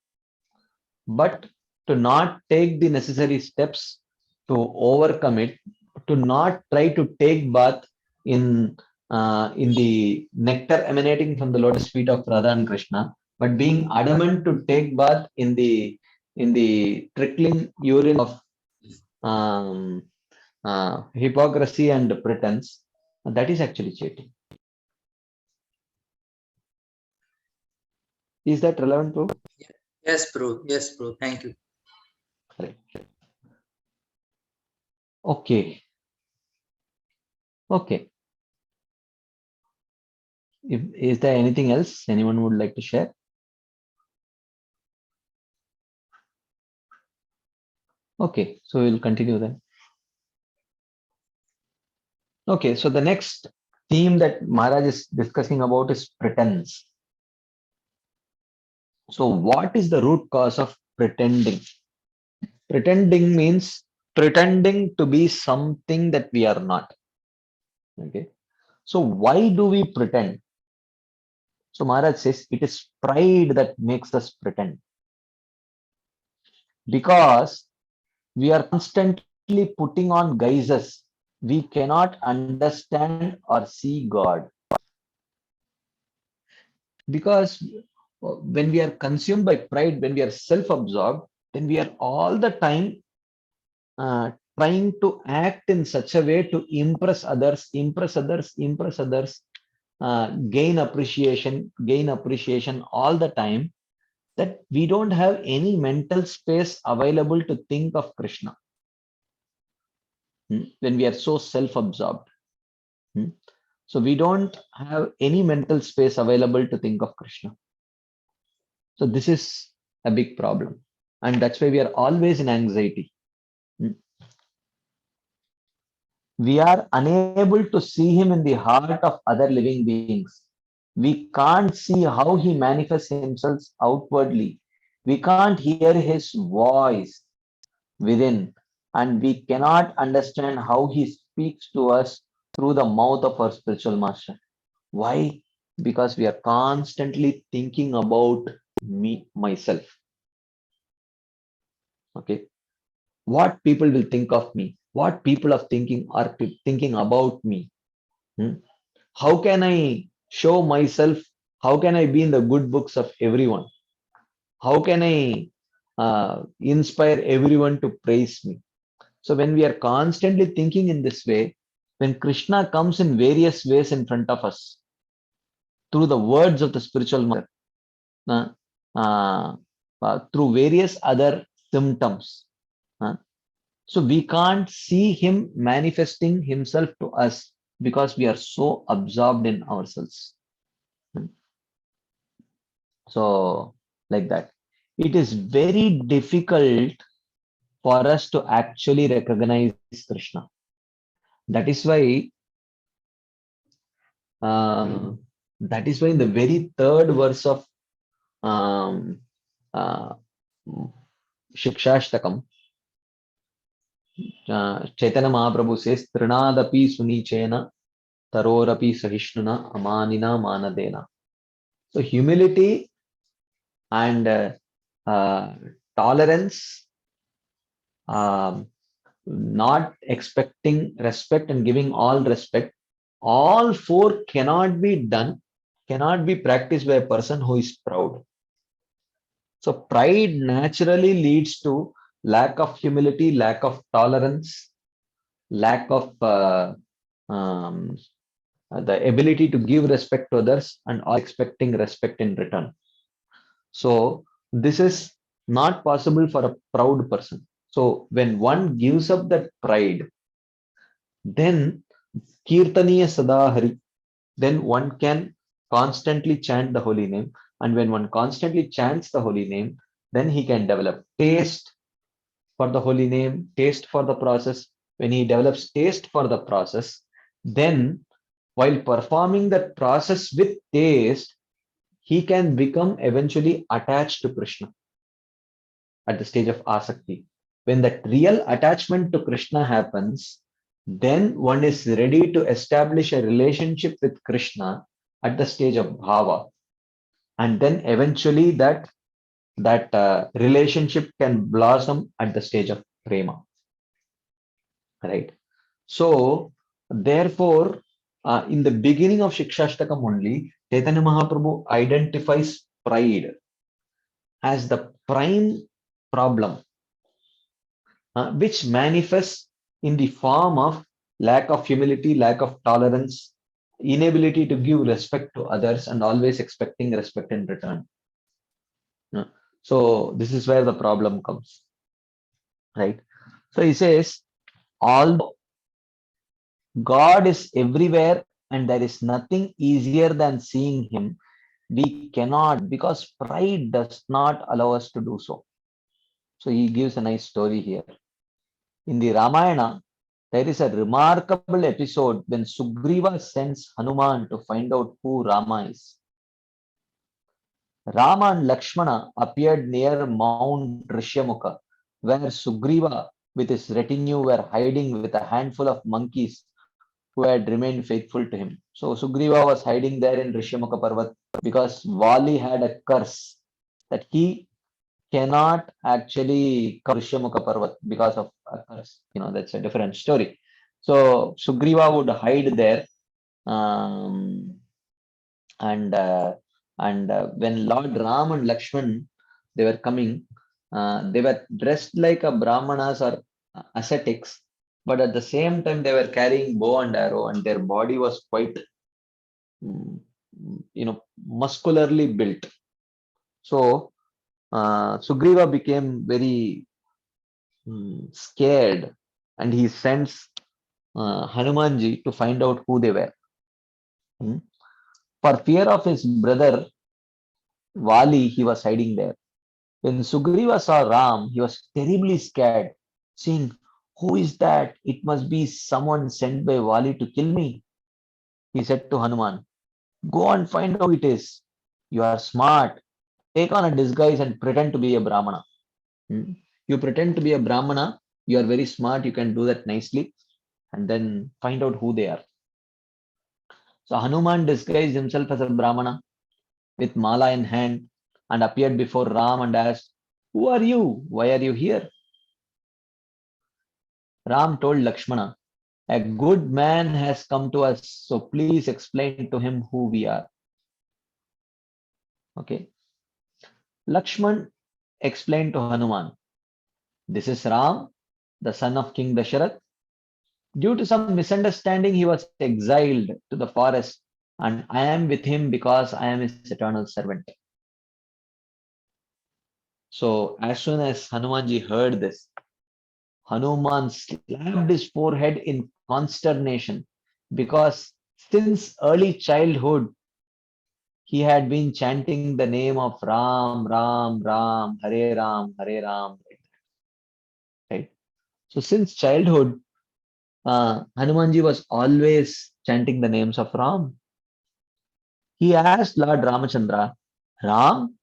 but to not take the necessary steps to overcome it, to not try to take bath in the nectar emanating from the lotus feet of Radha and Krishna, but being adamant to take bath in the trickling urine of um, hypocrisy and pretense, that is actually cheating. Is that relevant, bro? Yes, bro. Yes, bro. Thank you. Correct. Okay. Okay. Is there anything else anyone would like to share? Okay, so we'll continue then. Okay, so the next theme that Maharaj is discussing about is pretense. So what is the root cause of pretending? Pretending means pretending to be something that we are not. Okay, so why do we pretend? So Maharaj says it is pride that makes us pretend, because we are constantly putting on guises. We cannot understand or see God, because when we are consumed by pride, when we are self-absorbed, then we are all the time trying to act in such a way to impress others, gain appreciation all the time, that we don't have any mental space available to think of Krishna. When we are so self-absorbed. So we don't have any mental space available to think of Krishna. So this is a big problem. And that's why we are always in anxiety. We are unable to see him in the heart of other living beings. We can't see how he manifests himself outwardly. We can't hear his voice within, and we cannot understand how he speaks to us through the mouth of our spiritual master. Why? Because we are constantly thinking about me, myself. Okay. What people will think of me, what people are thinking about me. How can I show myself? How can I be in the good books of everyone? How can I inspire everyone to praise me? So when we are constantly thinking in this way, when Krishna comes in various ways in front of us through the words of the spiritual master, uh, through various other symptoms, so we can't see him manifesting himself to us because we are so absorbed in ourselves. So like that, it is very difficult for us to actually recognize Krishna. That is why in the very third verse of um, uh, Shikshashtakam, Chaitanya Mahaprabhu says, Trinadapi Sunichena Tarorapi Sahishnuna Amanina Manadena. So humility and tolerance, not expecting respect and giving all respect, all four cannot be done, cannot be practiced by a person who is proud. So pride naturally leads to lack of humility, lack of tolerance, lack of um, the ability to give respect to others, and all expecting respect in return. So this is not possible for a proud person. So when one gives up that pride, then Kirtaniya Sadahari, then one can constantly chant the holy name. And when one constantly chants the holy name, then he can develop taste for the holy name, taste for the process. When he develops taste for the process, then while performing that process with taste, he can become eventually attached to Krishna. at the stage of asakti. When that real attachment to Krishna happens, then one is ready to establish a relationship with Krishna at the stage of bhava. And then eventually that relationship can blossom at the stage of prema. Right? So, therefore, in the beginning of Shikshashtakam only, Chaitanya Mahaprabhu identifies pride as the prime problem, which manifests in the form of lack of humility, lack of tolerance, inability to give respect to others, and always expecting respect in return. So, this is where the problem comes. Right? So, he says, although God is everywhere and there is nothing easier than seeing him, we cannot, because pride does not allow us to do so. So he gives a nice story here. In the Ramayana, there is a remarkable episode when Sugriva sends Hanuman to find out who Rama is. Rama and Lakshmana appeared near Mount Rishyamukha, where Sugriva with his retinue were hiding with a handful of monkeys who had remained faithful to him. So Sugriva was hiding there in Rishyamukha Parvat because Vali had a curse that he cannot actually come to Rishyamukha Parvat because of a curse. That's a different story. So Sugriva would hide there, um, and when Lord Ram and Lakshman they were coming, they were dressed like a brahmanas or ascetics, but at the same time they were carrying bow and arrow, and their body was quite muscularly built. So Sugriva became very scared, and he sends Hanumanji to find out who they were. For fear of his brother Vali, he was hiding there. When Sugriva saw Ram, he was terribly scared, saying, "Who is that? It must be someone sent by Vali to kill me." He said to Hanuman, "Go and find out who it is. You are smart. Take on a disguise and pretend to be a Brahmana." You pretend to be a Brahmana, you are very smart, you can do that nicely, and then find out who they are. So Hanuman disguised himself as a Brahmana with mala in hand and appeared before Ram and asked, "Who are you? Why are you here?" Ram told Lakshmana, "A good man has come to us, so please explain to him who we are." Okay. Lakshman explained to Hanuman, "This is Ram, the son of King Dasharath. Due to some misunderstanding, he was exiled to the forest, and I am with him because I am his eternal servant." So, as soon as Hanumanji heard this, Hanuman slapped his forehead in consternation because since early childhood, he had been chanting the name of Ram, Ram, Ram, Hare Ram, Hare Ram. Right? So, since childhood, Hanumanji was always chanting the names of Ram. He asked Lord Ramachandra, "Ram,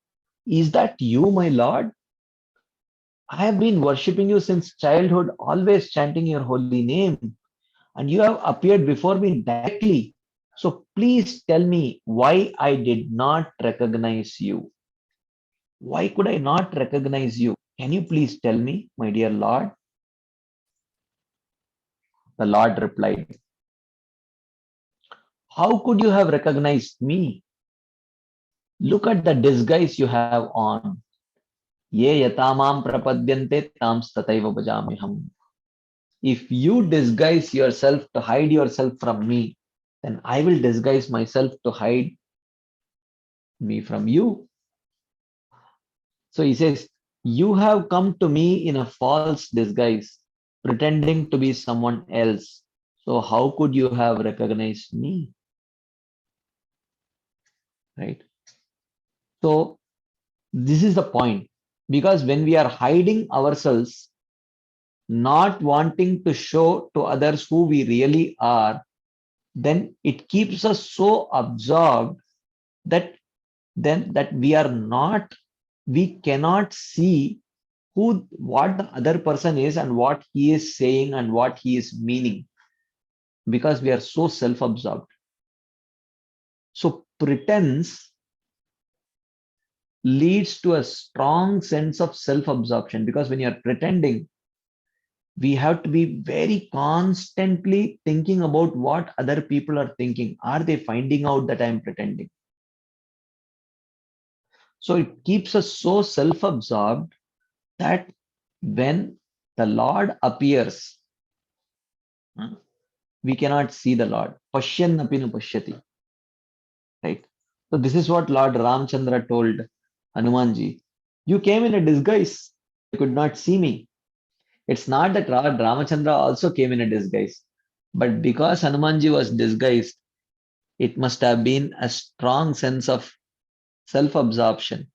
is that you, my Lord? I have been worshipping you since childhood, always chanting your holy name, and you have appeared before me directly. So please tell me why I did not recognize you. Why could I not recognize you? Can you please tell me, my dear Lord?" The Lord replied, "How could you have recognized me? Look at the disguise you have on. Ye yatamam prapadyante tams tataiva bhajamiham." If you disguise yourself to hide yourself from me, then I will disguise myself to hide me from you. So he says, "You have come to me in a false disguise, pretending to be someone else. So how could you have recognized me?" Right? So this is the point. Because when we are hiding ourselves, not wanting to show to others who we really are, then it keeps us so absorbed that we cannot see what the other person is and what he is saying and what he is meaning, because we are so self-absorbed. So pretense leads to a strong sense of self-absorption, because when you're pretending, we have to be very constantly thinking about what other people are thinking. Are they finding out that I'm pretending? So it keeps us so self-absorbed that when the Lord appears, we cannot see the Lord. Pashyan api na pashyati. Right? So this is what Lord Ramchandra told Hanumanji. You came in a disguise. You could not see me. It's not that Lord Ramachandra also came in a disguise, but because Hanumanji was disguised, it must have been a strong sense of self-absorption,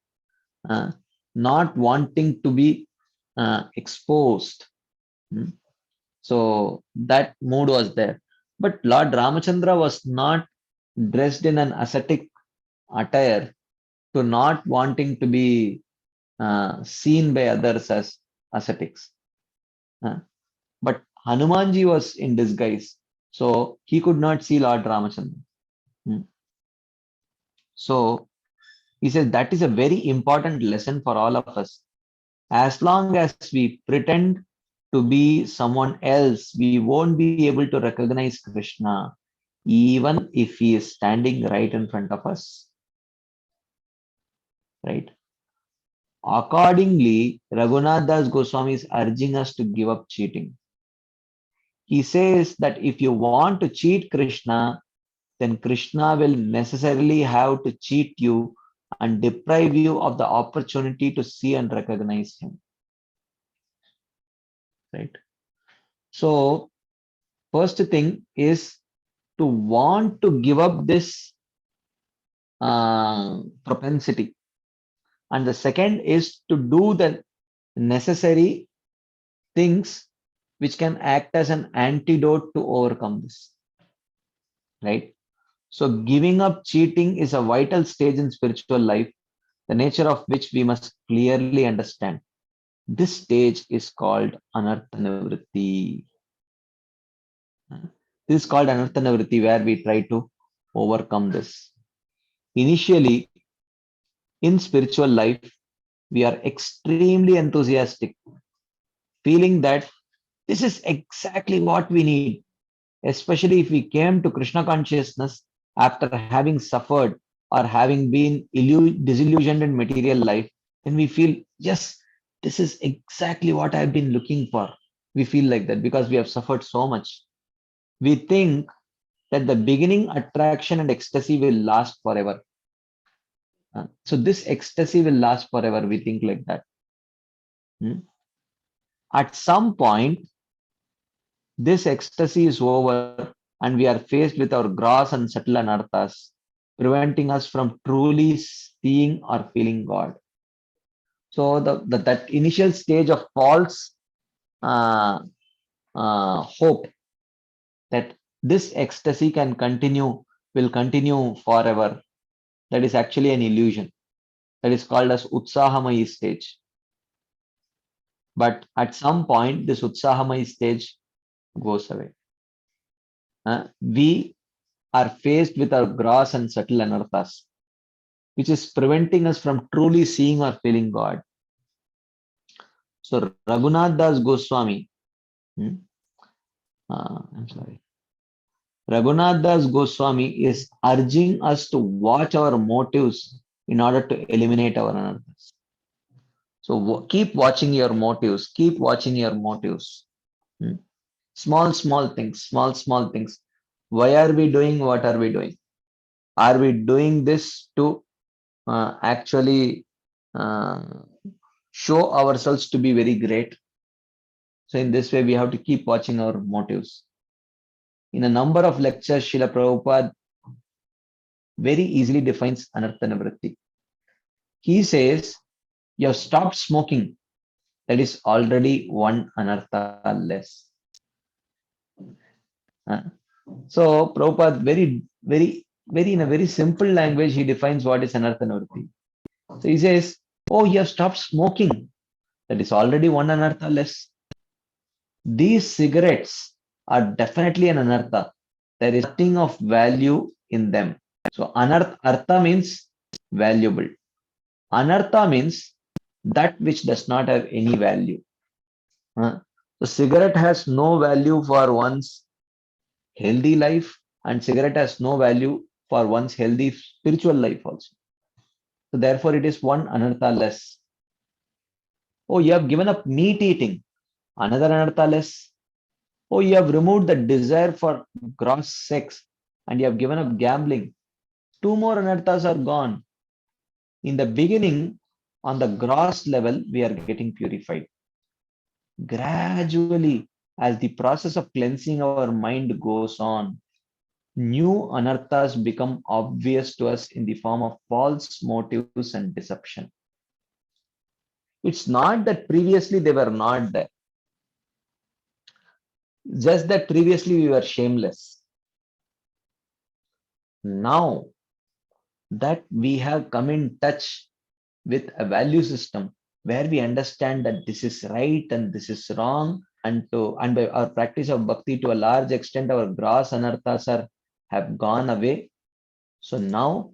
uh, not wanting to be exposed. Hmm. So that mood was there. But Lord Ramachandra was not dressed in an ascetic attire to not wanting to be seen by others as ascetics. But Hanumanji was in disguise, so he could not see Lord Ramachandra. Hmm. So he says that is a very important lesson for all of us. As long as we pretend to be someone else, we won't be able to recognize Krishna, even if he is standing right in front of us. Right? Accordingly, Raghunath Das Goswami is urging us to give up cheating. He says that if you want to cheat Krishna, then Krishna will necessarily have to cheat you and deprive you of the opportunity to see and recognize him. Right? So, first thing is to want to give up this propensity. And the second is to do the necessary things which can act as an antidote to overcome this. Right? So, giving up cheating is a vital stage in spiritual life, the nature of which we must clearly understand. This stage is called Anartha Nivritti. This is called Anartha Nivritti, where we try to overcome this. Initially, in spiritual life, we are extremely enthusiastic, feeling that this is exactly what we need, especially if we came to Krishna consciousness after having suffered or having been disillusioned in material life, then we feel, yes, this is exactly what I've been looking for. We feel like that because we have suffered so much. We think that the beginning attraction and ecstasy will last forever. So this ecstasy will last forever. We think like that. At some point, this ecstasy is over and we are faced with our gross and subtle anarthas, preventing us from truly seeing or feeling God. So that initial stage of false uh, hope that this ecstasy will continue forever, that is actually an illusion. That is called as Utsahamai stage. But at some point, this Utsahamai stage goes away. We are faced with our gross and subtle anarthas, which is preventing us from truly seeing or feeling God. So Raghunath Das Goswami, I'm sorry, Raghunath Das Goswami is urging us to watch our motives in order to eliminate our anarthas. So keep watching your motives, keep watching your motives. Small things, small things. Why are we doing what are we doing? Are we doing this to actually uh, show ourselves to be very great? So in this way, we have to keep watching our motives. In a number of lectures, Srila Prabhupada very easily defines Anartha Nivritti. He says, you have stopped smoking. That is already one Anartha less. So Prabhupada very in a very simple language, he defines what is Anartha Nivritti. So he says, oh, you have stopped smoking. That is already one anartha less. These cigarettes are definitely an anartha. There is nothing of value in them. So artha means valuable. Anartha means that which does not have any value. The cigarette has no value for one's healthy life, and cigarette has no value for one's healthy spiritual life also. So therefore, it is one anartha less. Oh, you have given up meat eating. Another anartha less. Oh, you have removed the desire for gross sex and you have given up gambling. Two more anarthas are gone. In the beginning, on the gross level, we are getting purified. Gradually, as the process of cleansing our mind goes on, new anarthas become obvious to us in the form of false motives and deception. It's not that previously they were not there, just that previously we were shameless. Now that we have come in touch with a value system where we understand that this is right and this is wrong, and by our practice of bhakti, to a large extent our gross anarthas have gone away. So now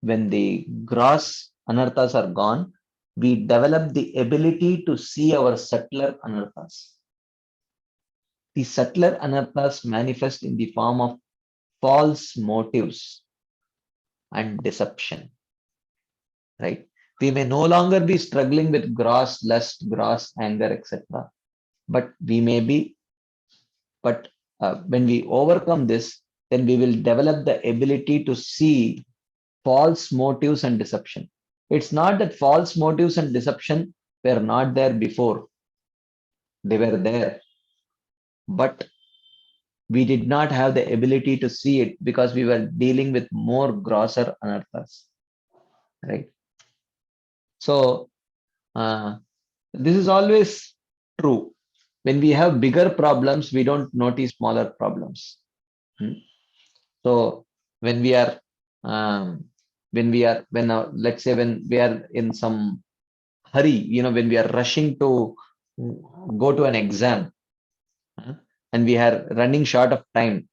when the gross anarthas are gone, we develop the ability to see our subtler anarthas. The subtler anarthas manifest in the form of false motives and deception, right? We may no longer be struggling with gross lust, gross anger, etc. But when we overcome this, then we will develop the ability to see false motives and deception. It's not that false motives and deception were not there before. They were there. But we did not have the ability to see it because we were dealing with more grosser anarthas, right? So this is always true. When we have bigger problems, we don't notice smaller problems. So when we are let's say when we are in some hurry, when we are rushing to go to an exam, and we are running short of time,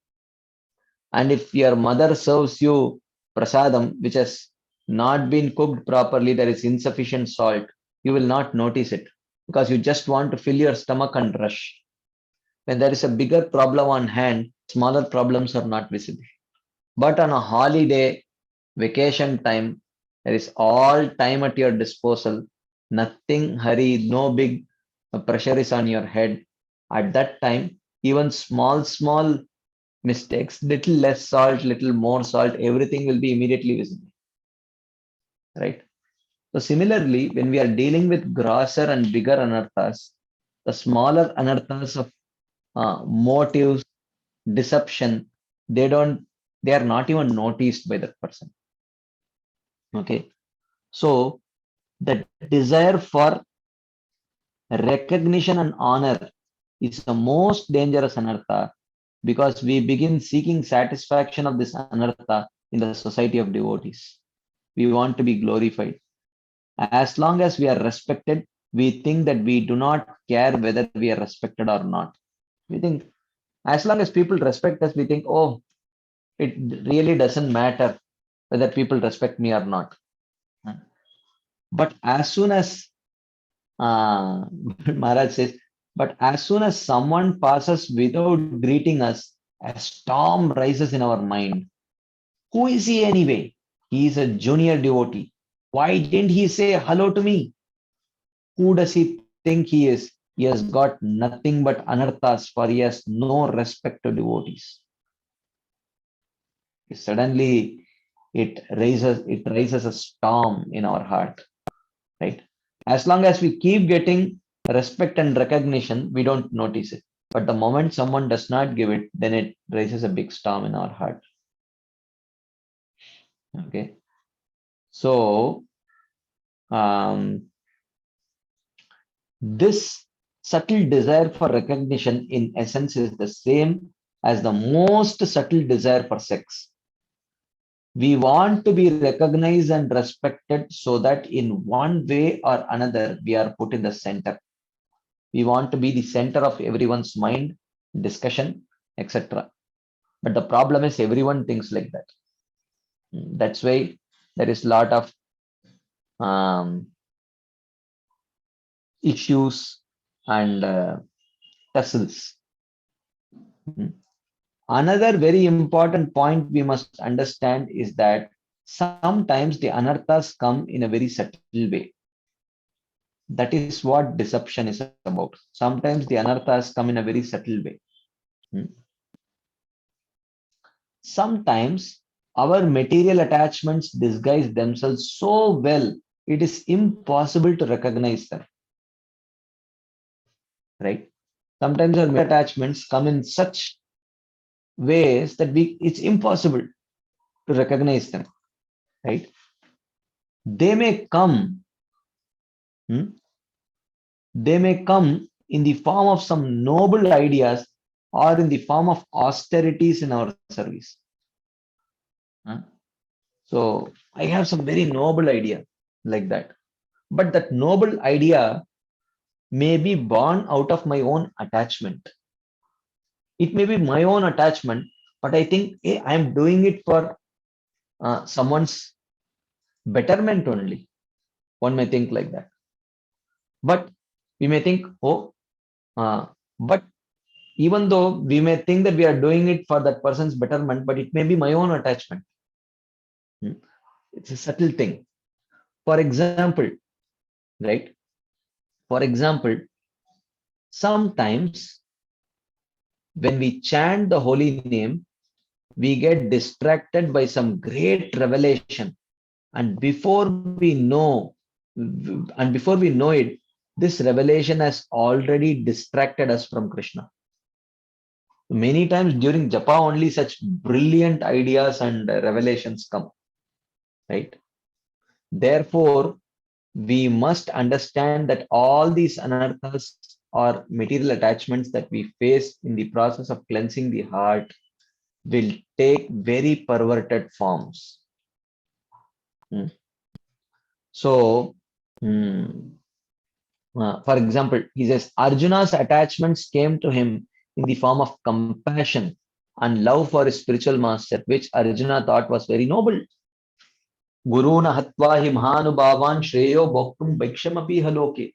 and if your mother serves you prasadam which has not been cooked properly, there is insufficient salt, you will not notice it because you just want to fill your stomach and rush. When there is a bigger problem on hand, smaller problems are not visible. But on a holiday, vacation time, there is all time at your disposal. Nothing hurry, no big pressure is on your head. At that time, even small mistakes, little less salt, little more salt, everything will be immediately visible. Right? So similarly, when we are dealing with grosser and bigger anarthas, the smaller anarthas of motives, deception, they are not even noticed by that person. Okay. So the desire for recognition and honor is the most dangerous anartha because we begin seeking satisfaction of this anartha in the society of devotees. We want to be glorified. As long as we are respected, we think that we do not care whether we are respected or not. We think as long as people respect us, we think, oh, it really doesn't matter whether people respect me or not. But as soon as Maharaj says, but as soon as someone passes without greeting us, a storm rises in our mind. Who is he anyway? He is a junior devotee. Why didn't he say hello to me? Who does he think he is? He has got nothing but anarthas, for he has no respect to devotees. Suddenly, it raises a storm in our heart, right? As long as we keep getting respect and recognition, we don't notice it. But the moment someone does not give it, then it raises a big storm in our heart. Okay. So, this subtle desire for recognition in essence is the same as the most subtle desire for sex. We want to be recognized and respected so that in one way or another, we are put in the center. We want to be the center of everyone's mind, discussion, etc. But the problem is everyone thinks like that. That's why there is a lot of issues and tussles. Another very important point we must understand is that sometimes the anarthas come in a very subtle way. That is what deception is about. Sometimes the anarthas come in a very subtle way. Sometimes our material attachments disguise themselves so well, it is impossible to recognize them. Right? Sometimes our attachments come in such ways that it's impossible to recognize them. Right? They may come in the form of some noble ideas or in the form of austerities in our service. So I have some very noble idea like that. But that noble idea may be born out of my own attachment. It may be my own attachment, but I think, hey, I'm doing it for someone's betterment only. One may think like that. But we may think, but even though we may think that we are doing it for that person's betterment, but it may be my own attachment. It's a subtle thing. For example, right? For example, sometimes when we chant the holy name, we get distracted by some great revelation. And before we know it, this revelation has already distracted us from Krishna. Many times during japa, only such brilliant ideas and revelations come. Right? Therefore, we must understand that all these anarthas or material attachments that we face in the process of cleansing the heart will take very perverted forms. So, for example, he says Arjuna's attachments came to him in the form of compassion and love for his spiritual master, which Arjuna thought was very noble. Guruna hatva hi mahanubhavan shreyo bhoktum bhikshamapi haloke.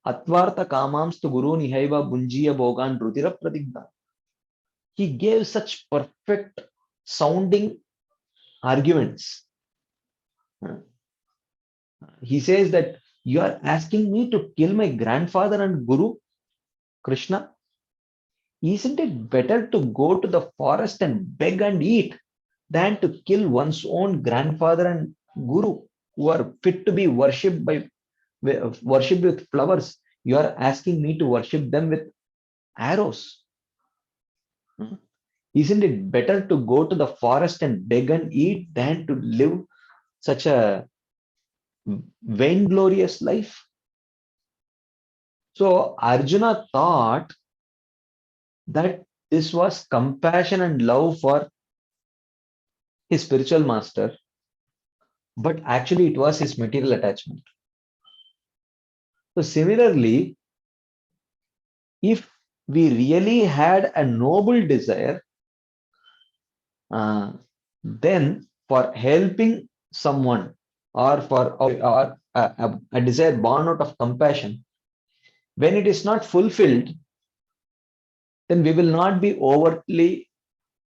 Atvartha kamamstu guru nihaiva bunjiya bhogan rutira pratigna. He gave such perfect sounding arguments. He says that you are asking me to kill my grandfather and guru, Krishna. Isn't it better to go to the forest and beg and eat than to kill one's own grandfather and guru who are fit to be worshipped with flowers? You are asking me to worship them with arrows. Isn't it better to go to the forest and beg and eat than to live such a vainglorious life? So Arjuna thought that this was compassion and love for his spiritual master, but actually it was his material attachment. So similarly, if we really had a noble desire, then for helping someone or for a desire born out of compassion, when it is not fulfilled, then we will not be overtly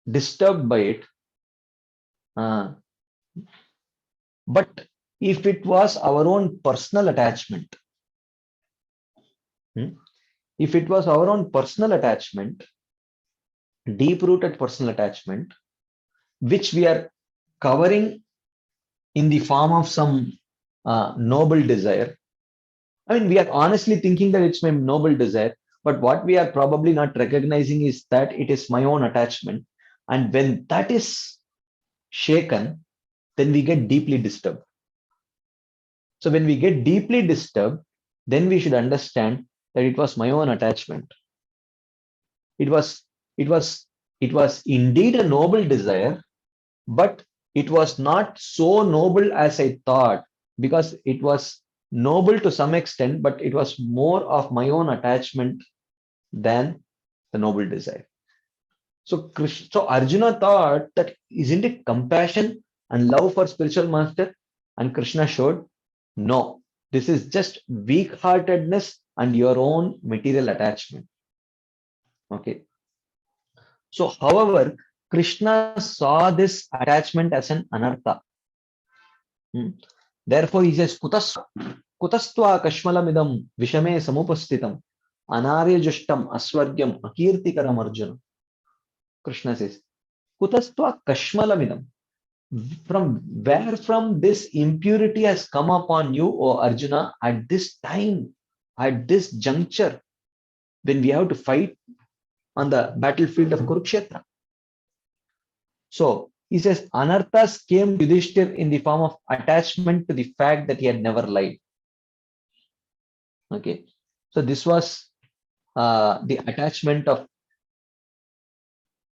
disturbed by it. But if it was our own personal attachment, if it was our own personal attachment, deep-rooted personal attachment, which we are covering in the form of some noble desire, I mean, we are honestly thinking that it's my noble desire, but what we are probably not recognizing is that it is my own attachment. And when that is shaken, then we get deeply disturbed. So when we get deeply disturbed, then we should understand that it was my own attachment. It was indeed a noble desire, but it was not so noble as I thought, because it was noble to some extent, but it was more of my own attachment than the noble desire. So Arjuna thought that, isn't it compassion and love for spiritual master? And Krishna showed, no, this is just weak-heartedness and your own material attachment. Okay. So, however, Krishna saw this attachment as an anartha. Therefore, he says, Kutastva kashmalamidam vishame samupastitam anarya jushtam aswargyam akirtikaram Arjuna. Krishna says, Kutastva kashmalamidam. From this impurity has come upon you, O Arjuna, at this time, at this juncture, when we have to fight on the battlefield of Kurukshetra. So he says, Anarthas came to Yudhishthir in the form of attachment to the fact that he had never lied. Okay, so this was the attachment of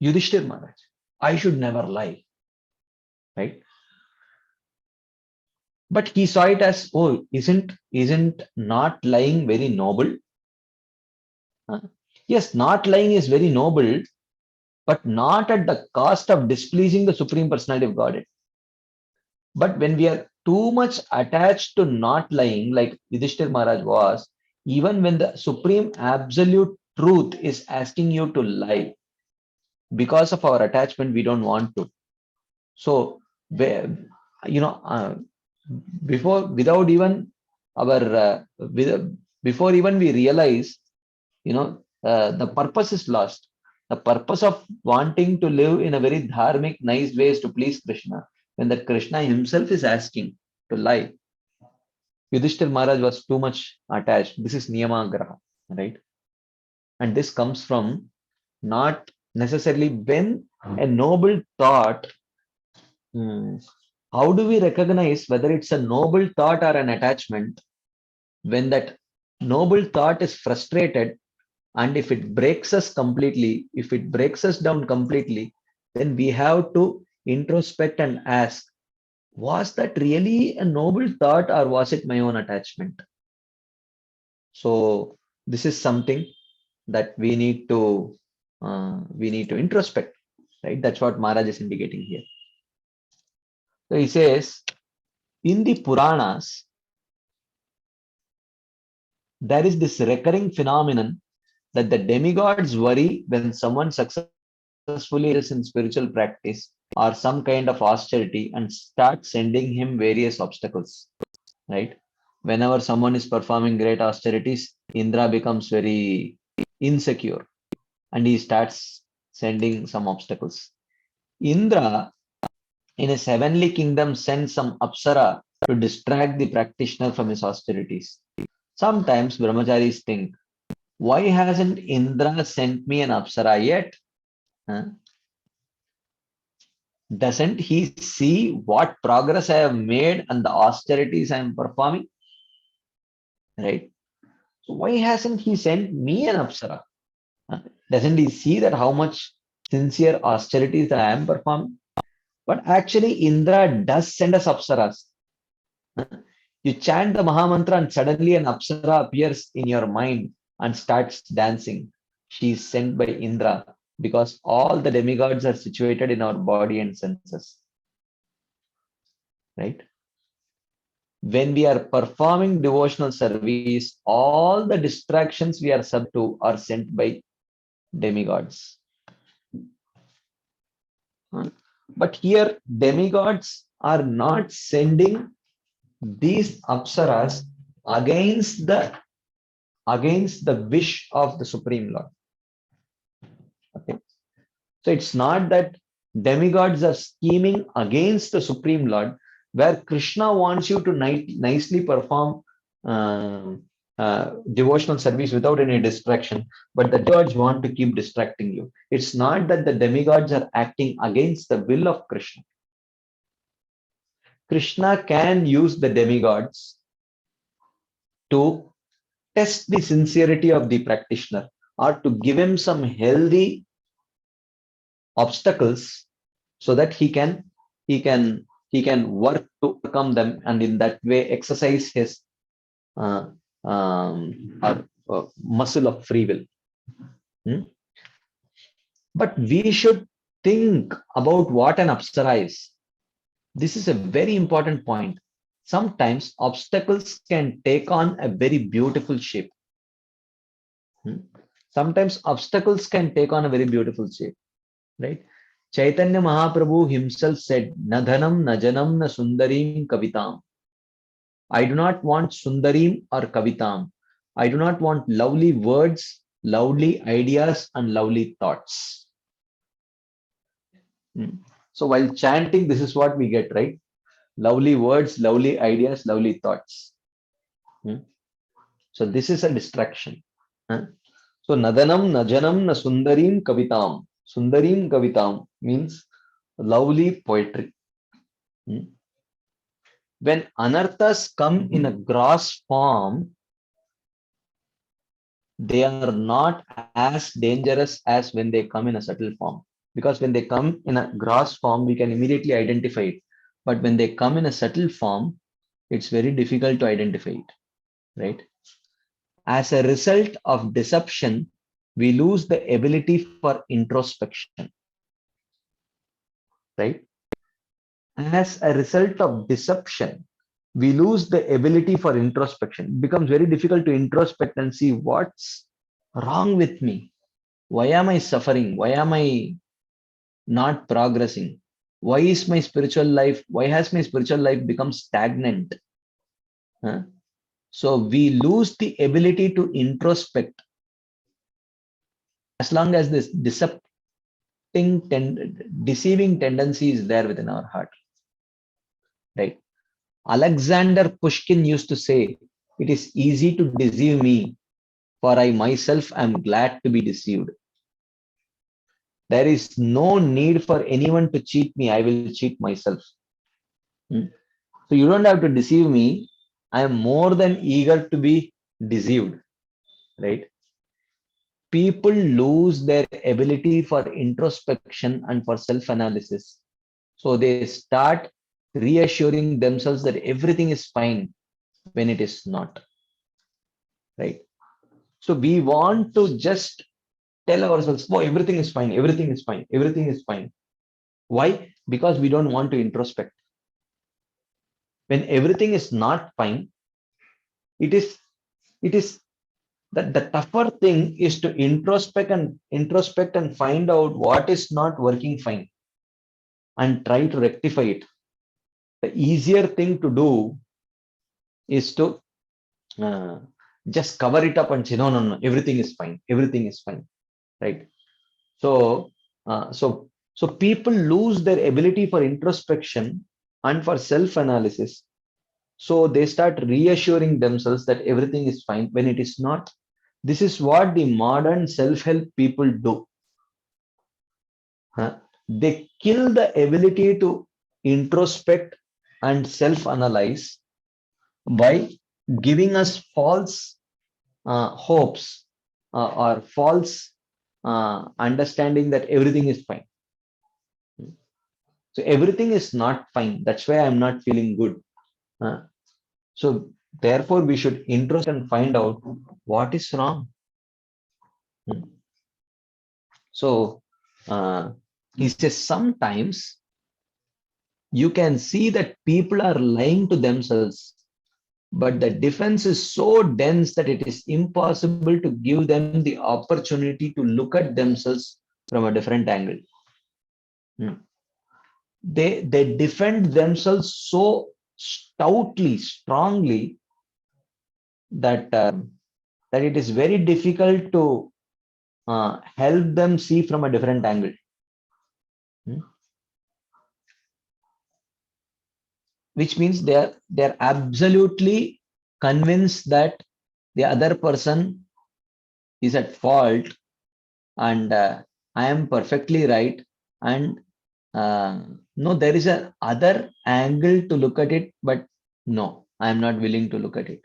Yudhishthir Maharaj. I should never lie, right? But he saw it as, oh, isn't not lying very noble? Yes, not lying is very noble, but not at the cost of displeasing the Supreme Personality of Godhead. But when we are too much attached to not lying, like Yudhishthir Maharaj was, even when the Supreme Absolute Truth is asking you to lie, because of our attachment, we don't want to. So, without even before even we realize, the purpose is lost. The purpose of wanting to live in a very dharmic, nice way is to please Krishna. When that Krishna himself is asking to lie, Yudhishthir Maharaj was too much attached. This is Niyamagraha, right? And this comes from not necessarily when a noble thought. How do we recognize whether it's a noble thought or an attachment? When that noble thought is frustrated, and if it breaks us completely, if it breaks us down completely, then we have to introspect and ask, was that really a noble thought or was it my own attachment? So this is something that we need to introspect, right? That's what Maharaj is indicating here. So he says, in the Puranas, there is this recurring phenomenon that the demigods worry when someone successfully is in spiritual practice or some kind of austerity and start sending him various obstacles, right? Whenever someone is performing great austerities, Indra becomes very insecure and he starts sending some obstacles. Indra, in his heavenly kingdom, sends some apsara to distract the practitioner from his austerities. Sometimes brahmacharis think, why hasn't Indra sent me an apsara yet? Doesn't he see what progress I have made and the austerities I am performing? Right? So why hasn't he sent me an apsara? Doesn't he see that how much sincere austerities that I am performing? But actually, Indra does send us apsaras. You chant the Mahamantra and suddenly an apsara appears in your mind and starts dancing. She is sent by Indra because all the demigods are situated in our body and senses. Right? When we are performing devotional service, all the distractions we are sub to are sent by demigods. But here, demigods are not sending these apsaras against the wish of the Supreme Lord. Okay. So it's not that demigods are scheming against the Supreme Lord, where Krishna wants you to nicely perform devotional service without any distraction, but the demigods want to keep distracting you. It's not that the demigods are acting against the will of Krishna. Krishna can use the demigods to test the sincerity of the practitioner or to give him some healthy obstacles so that he can he can work to overcome them, and in that way exercise his uh, muscle of free will. Hmm? But we should think about what an apsara is. This is a very important point. Sometimes obstacles can take on a very beautiful shape. Hmm? Sometimes obstacles can take on a very beautiful shape, right? Chaitanya Mahaprabhu himself said, "Na dhanam, na janam, na sundarim kavitam." I do not want sundarim or kavitam. I do not want lovely words, lovely ideas, and lovely thoughts. Hmm. So while chanting, this is what we get, right? Lovely words, lovely ideas, lovely thoughts. Hmm. So this is a distraction. Huh? So nadanam, najanam, na sundarim kavitam. Sundarim kavitam means lovely poetry. Hmm. When anarthas come in a gross form, they are not as dangerous as when they come in a subtle form. Because when they come in a gross form, we can immediately identify it. But when they come in a subtle form, it's very difficult to identify it, right? As a result of deception, we lose the ability for introspection, right? As a result of deception, we lose the ability for introspection. It becomes very difficult to introspect and see what's wrong with me. Why am I suffering? Why am I not progressing? Why is my spiritual life, why has my spiritual life become stagnant? Huh? So we lose the ability to introspect as long as this deceiving tendency is there within our heart, right? Alexander Pushkin used to say, "It is easy to deceive me, for I myself am glad to be deceived. There is no need for anyone to cheat me. I will cheat myself." Hmm? So you don't have to deceive me. I am more than eager to be deceived, right? People lose their ability for introspection and for self-analysis. So they start reassuring themselves that everything is fine when it is not, right? So we want to just tell ourselves, "Oh, everything is fine, everything is fine, everything is fine." Why? Because we don't want to introspect. When everything is not fine, it is that the tougher thing is to introspect and find out what is not working fine and try to rectify it. The easier thing to do is to uh, just cover it up and say, "No, no, no, everything is fine, everything is fine," right? So, so people lose their ability for introspection and for self-analysis. So they start reassuring themselves that everything is fine when it is not. This is what the modern self-help people do. Huh? They kill the ability to introspect and self-analyze by giving us false hopes or false understanding that everything is fine. So everything is not fine. That's why I'm not feeling good. So therefore, we should introspect and find out what is wrong. So he says sometimes you can see that people are lying to themselves, but the defense is so dense that it is impossible to give them the opportunity to look at themselves from a different angle. They defend themselves so stoutly, strongly, that that it is very difficult to help them see from a different angle. Which means they're absolutely convinced that the other person is at fault, and I am perfectly right, and no, there is a other angle to look at it, but no, I am not willing to look at it.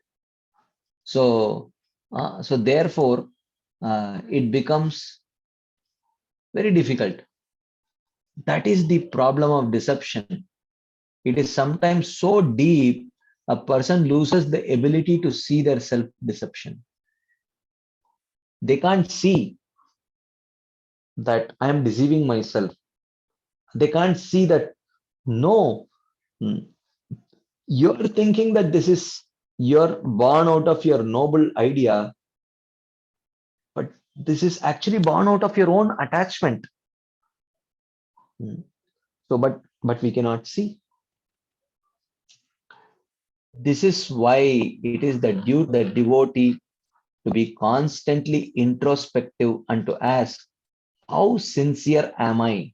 So so therefore it becomes very difficult. That is the problem of deception. It is sometimes so deep, a person loses the ability to see their self-deception. They can't see that I am deceiving myself. They can't see that, no, mm, you're thinking that this is, you're born out of your noble idea, but this is actually born out of your own attachment. Mm. So, but we cannot see. This is why it is the duty of the devotee to be constantly introspective and to ask, how sincere am I?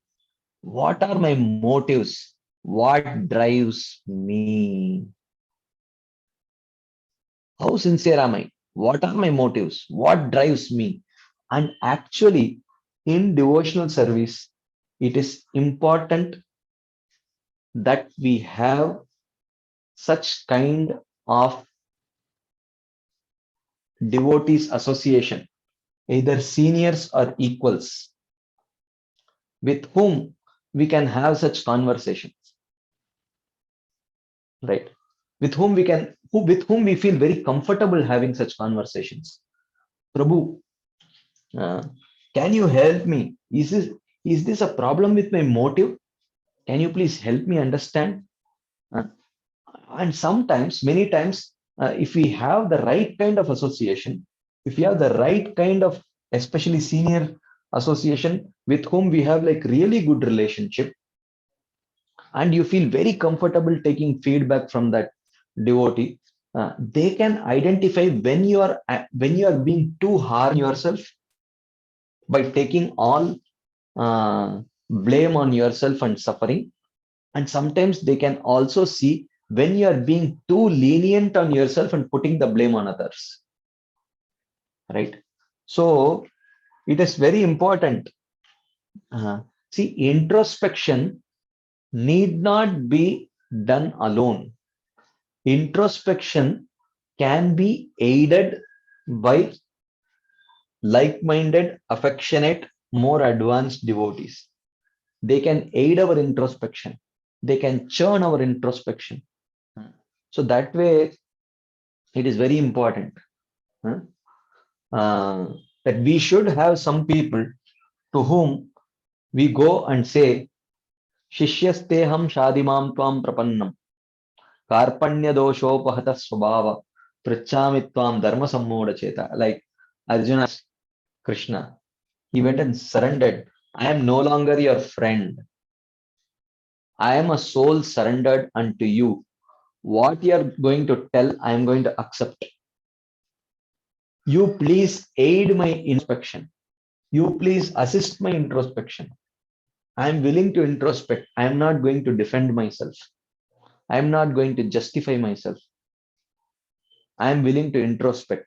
What are my motives? What drives me? How sincere am I? What are my motives? What drives me? And actually, in devotional service, it is important that we have such kind of devotees association, either seniors or equals, with whom we can have such conversations, right? With whom we can, with whom we feel very comfortable having such conversations. Prabhu, uh, can you help me? Is this a problem with my motive? Can you please help me understand? Uh, and sometimes, many times, if we have the right kind of association, if we have the right kind of, especially senior association with whom we have like really good relationship, and you feel very comfortable taking feedback from that devotee, they can identify when you are being too hard on yourself by taking all blame on yourself and suffering. And sometimes they can also see when you are being too lenient on yourself and putting the blame on others, right? So it is very important. See, introspection need not be done alone. Introspection can be aided by like-minded, affectionate, more advanced devotees. They can aid our introspection. They can churn our introspection. So that way, it is very important that we should have some people to whom we go and say, Shishyasteham shadimam tvam prapannam, karpanya doshopahata swabhava, prachami tvam dharma sammoda cheta. Like Arjuna asked Krishna, he went and surrendered. I am no longer your friend. I am a soul surrendered unto you. What you are going to tell, I am going to accept. You please aid my introspection. You please assist my introspection. I am willing to introspect. I am not going to defend myself. I am not going to justify myself. I am willing to introspect.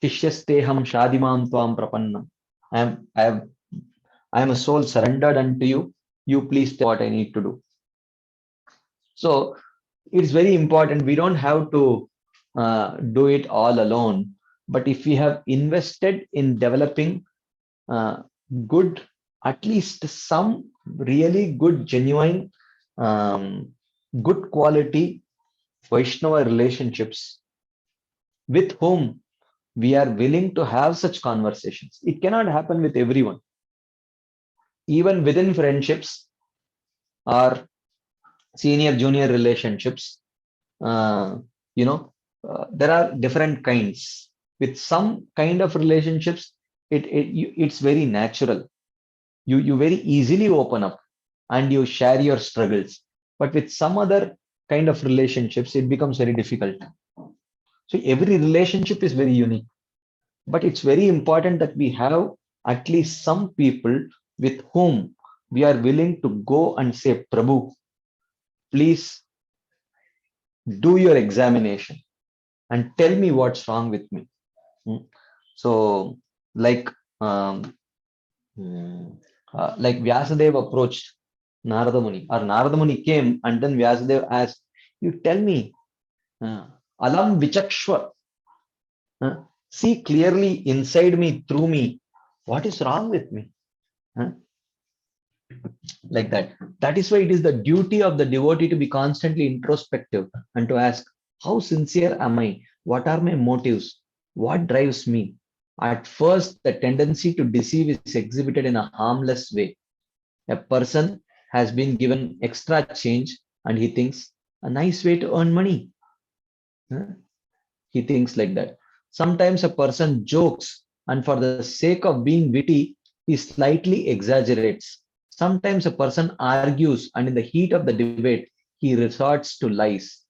Tishyasteham shadimam tvam prapannam. I am a soul surrendered unto you. You please tell what I need to do. So it's very important. We don't have to do it all alone. But if we have invested in developing good, at least some really good, genuine, good quality Vaishnava relationships with whom we are willing to have such conversations. It cannot happen with everyone. Even within friendships or senior junior relationships, uh, there are different kinds. With some kind of relationships, it's very natural. You very easily open up and you share your struggles. But with some other kind of relationships, it becomes very difficult. So every relationship is very unique. But it's very important that we have at least some people with whom we are willing to go and say, Prabhu, please do your examination and tell me what's wrong with me. So, like, like Vyasadeva approached Narada Muni, or Narada Muni came and then Vyasadeva asked, you tell me, Alam Vichakshwa, see clearly inside me, through me, what is wrong with me? like that. That is why it is the duty of the devotee to be constantly introspective and to ask, how sincere am I? What are my motives? What drives me? At first, the tendency to deceive is exhibited in a harmless way. A person has been given extra change and he thinks, a nice way to earn money. Huh? He thinks like that. Sometimes a person jokes and for the sake of being witty, he slightly exaggerates. Sometimes a person argues and in the heat of the debate, he resorts to lies.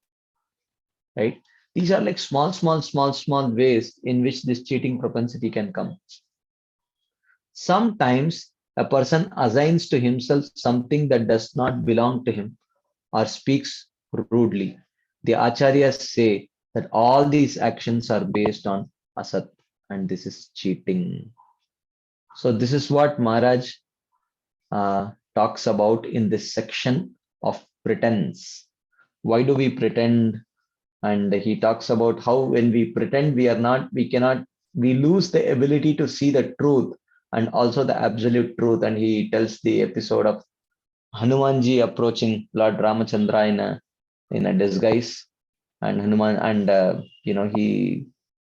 Right? These are like small ways in which this cheating propensity can come. Sometimes a person assigns to himself something that does not belong to him or speaks rudely. The acharyas say that all these actions are based on asat, and this is cheating. So this is what Maharaj talks about in this section of pretense. Why do we pretend? And he talks about how when we pretend we are not, we cannot, we lose the ability to see the truth and also the absolute truth. And he tells the episode of Hanumanji approaching Lord Ramachandra in a disguise, and Hanuman, and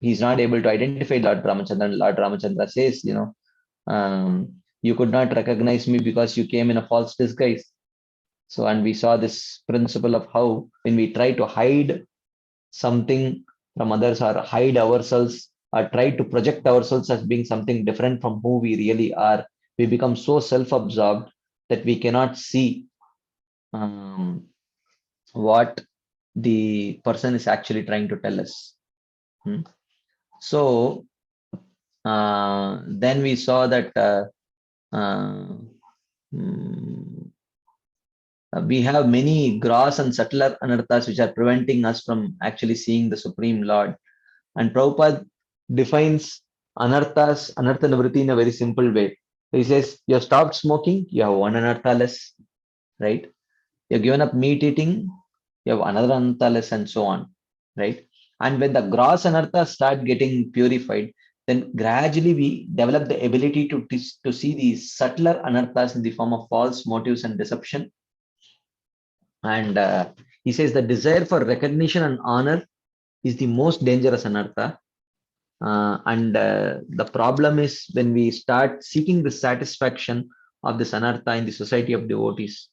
he's not able to identify Lord Ramachandra. And Lord Ramachandra says, you could not recognize me because you came in a false disguise. So, and we saw this principle of how when we try to hide something from others or hide ourselves or try to project ourselves as being something different from who we really are, we become so self-absorbed that we cannot see um, what the person is actually trying to tell us. So then we saw that uh, mm, we have many gross and subtler anarthas which are preventing us from actually seeing the Supreme Lord. And Prabhupada defines anartha nivritti in a very simple way. He says, you have stopped smoking, you have one anartha less, right? You have given up meat eating, you have another anartha less, and so on, right? And when the gross anarthas start getting purified, then gradually we develop the ability to see these subtler anarthas in the form of false motives and deception. And he says the desire for recognition and honor is the most dangerous anartha. And the problem is when we start seeking the satisfaction of this anartha in the society of devotees.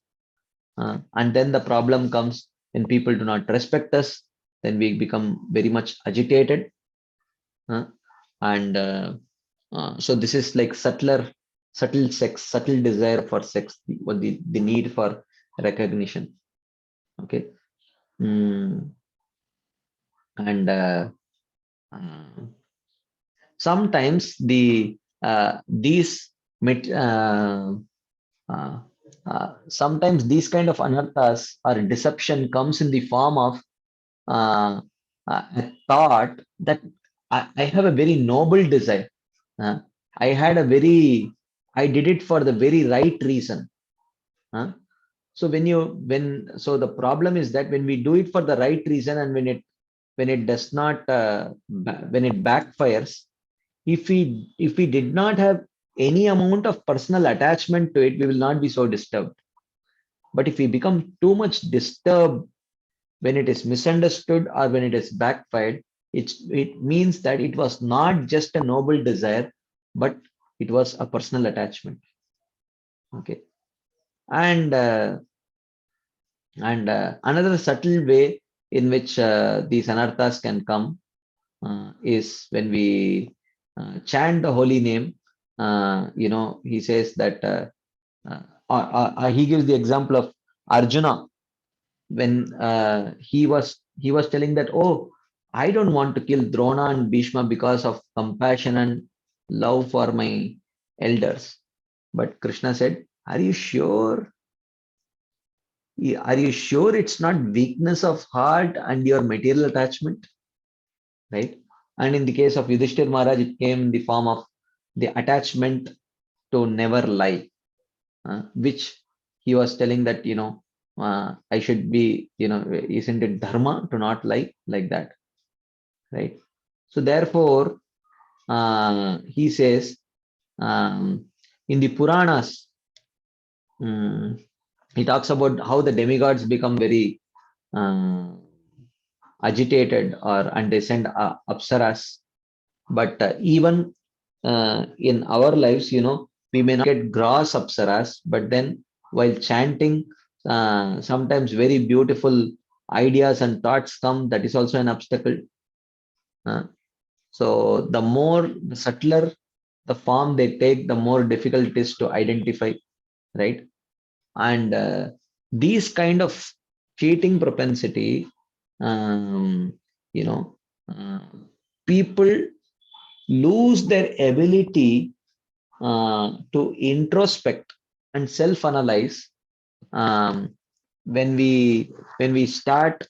And then the problem comes when people do not respect us, then we become very much agitated. And so this is like subtle sex, subtle desire for sex, the need for recognition. Okay. And sometimes sometimes these kind of anarthas or deception comes in the form of a thought that I have a very noble desire. Uh, I had a very, I did it for the very right reason. So so the problem is that when we do it for the right reason and when it does not, when it backfires, if we did not have any amount of personal attachment to it, we will not be so disturbed. But if we become too much disturbed when it is misunderstood or when it is backfired, it means that it was not just a noble desire, but it was a personal attachment. Okay. And another subtle way in which these anarthas can come is when we chant the holy name. He says that he gives the example of Arjuna when he was telling that, oh, I don't want to kill Drona and Bhishma because of compassion and love for my elders. But Krishna said, are you sure? Are you sure it's not weakness of heart and your material attachment? Right? And in the case of Yudhishthir Maharaj, it came in the form of the attachment to never lie, which he was telling that, I should be, isn't it dharma to not lie like that? Right? So therefore, he says, in the Puranas, he talks about how the demigods become very agitated and they send apsaras. But even in our lives, we may not get gross apsaras, but then while chanting, sometimes very beautiful ideas and thoughts come. That is also an obstacle. Uh, so the subtler the form they take, the more difficult it is to identify, right? And these kind of cheating propensity, um, you know, uh, people lose their ability to introspect and self-analyze when we start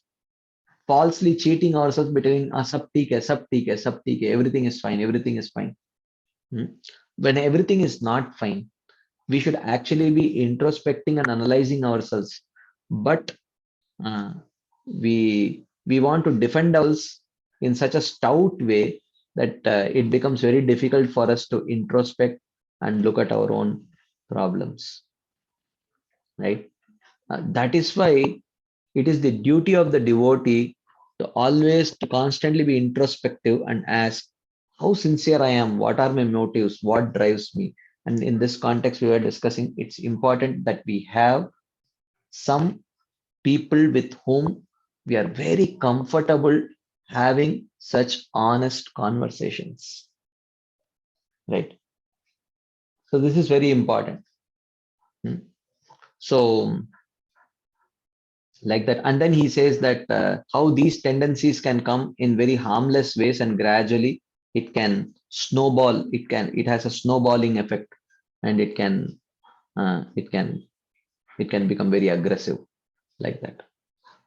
falsely cheating ourselves between sab theek hai, everything is fine, everything is fine. When everything is not fine, we should actually be introspecting and analyzing ourselves. But uh, we want to defend ourselves in such a stout way that it becomes very difficult for us to introspect and look at our own problems, right? That is why it is the duty of the devotee to constantly be introspective and ask how sincere I am, what are my motives, what drives me. And in this context, we were discussing it's important that we have some people with whom we are very comfortable having such honest conversations, right? So this is very important. So like that, and then he says that how these tendencies can come in very harmless ways, and gradually it can snowball, it has a snowballing effect, and it can become very aggressive, like that.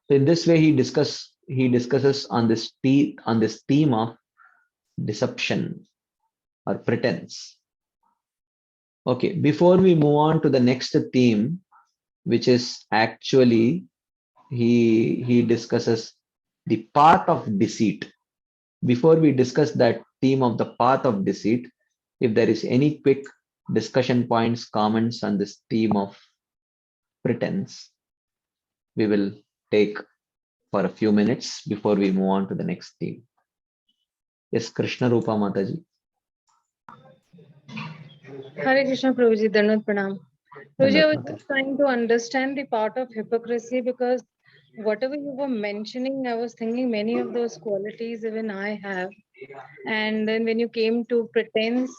So in this way he discusses on this theme of deception or pretense. Okay, before we move on to the next theme, which is actually he discusses the path of deceit. Before we discuss that theme of the path of deceit, if there is any quick discussion points, comments on this theme of pretense, we will take for a few minutes before we move on to the next theme. Yes, Krishna Rupa Mataji. Hare Krishna Prabhuji, Dandavat Pranam. Prabhuji, I was just trying to understand the part of hypocrisy, because whatever you were mentioning, I was thinking many of those qualities even I have. And then when you came to pretense,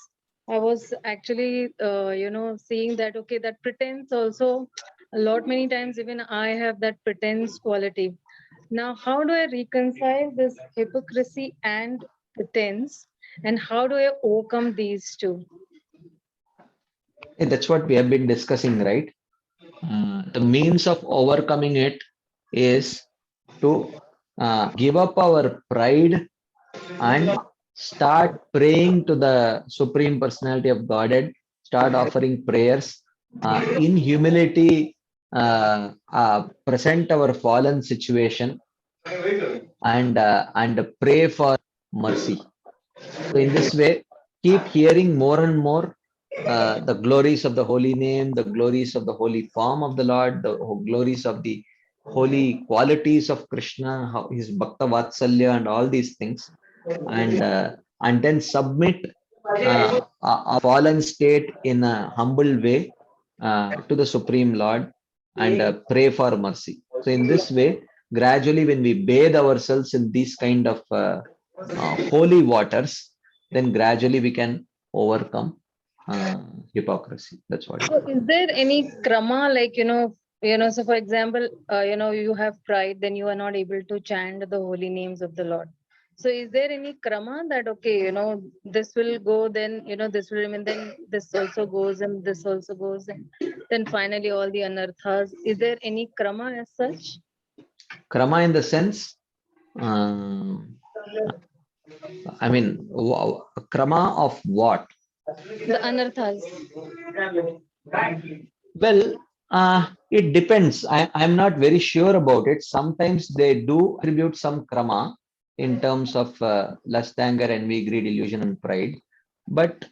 I was actually, seeing that, okay, that pretense also, a lot many times even I have that pretense quality. Now, how do I reconcile this hypocrisy and pretense, and how do I overcome these two? That's what we have been discussing, right? The means of overcoming it is to give up our pride and start praying to the Supreme Personality of Godhead, start offering prayers in humility, present our fallen situation, and pray for mercy. So in this way, keep hearing more and more the glories of the holy name, the glories of the holy form of the Lord, the glories of the holy qualities of Krishna, how his Bhakta Vatsalya and all these things, and then submit a fallen state in a humble way to the Supreme Lord, and pray for mercy. So in this way, gradually when we bathe ourselves in these kind of holy waters, then gradually we can overcome hypocrisy. That's what. So is there any krama, like, so for example, you have pride, then you are not able to chant the holy names of the Lord. So is there any krama that, okay, this will go, then, this will remain, then this also goes, and this also goes, and then finally all the anarthas. Is there any krama as such? Krama in the sense, I mean, krama of what? The anarthas. Well, it depends. I'm not very sure about it. Sometimes they do attribute some krama in terms of lust, anger, envy, greed, illusion, and pride. But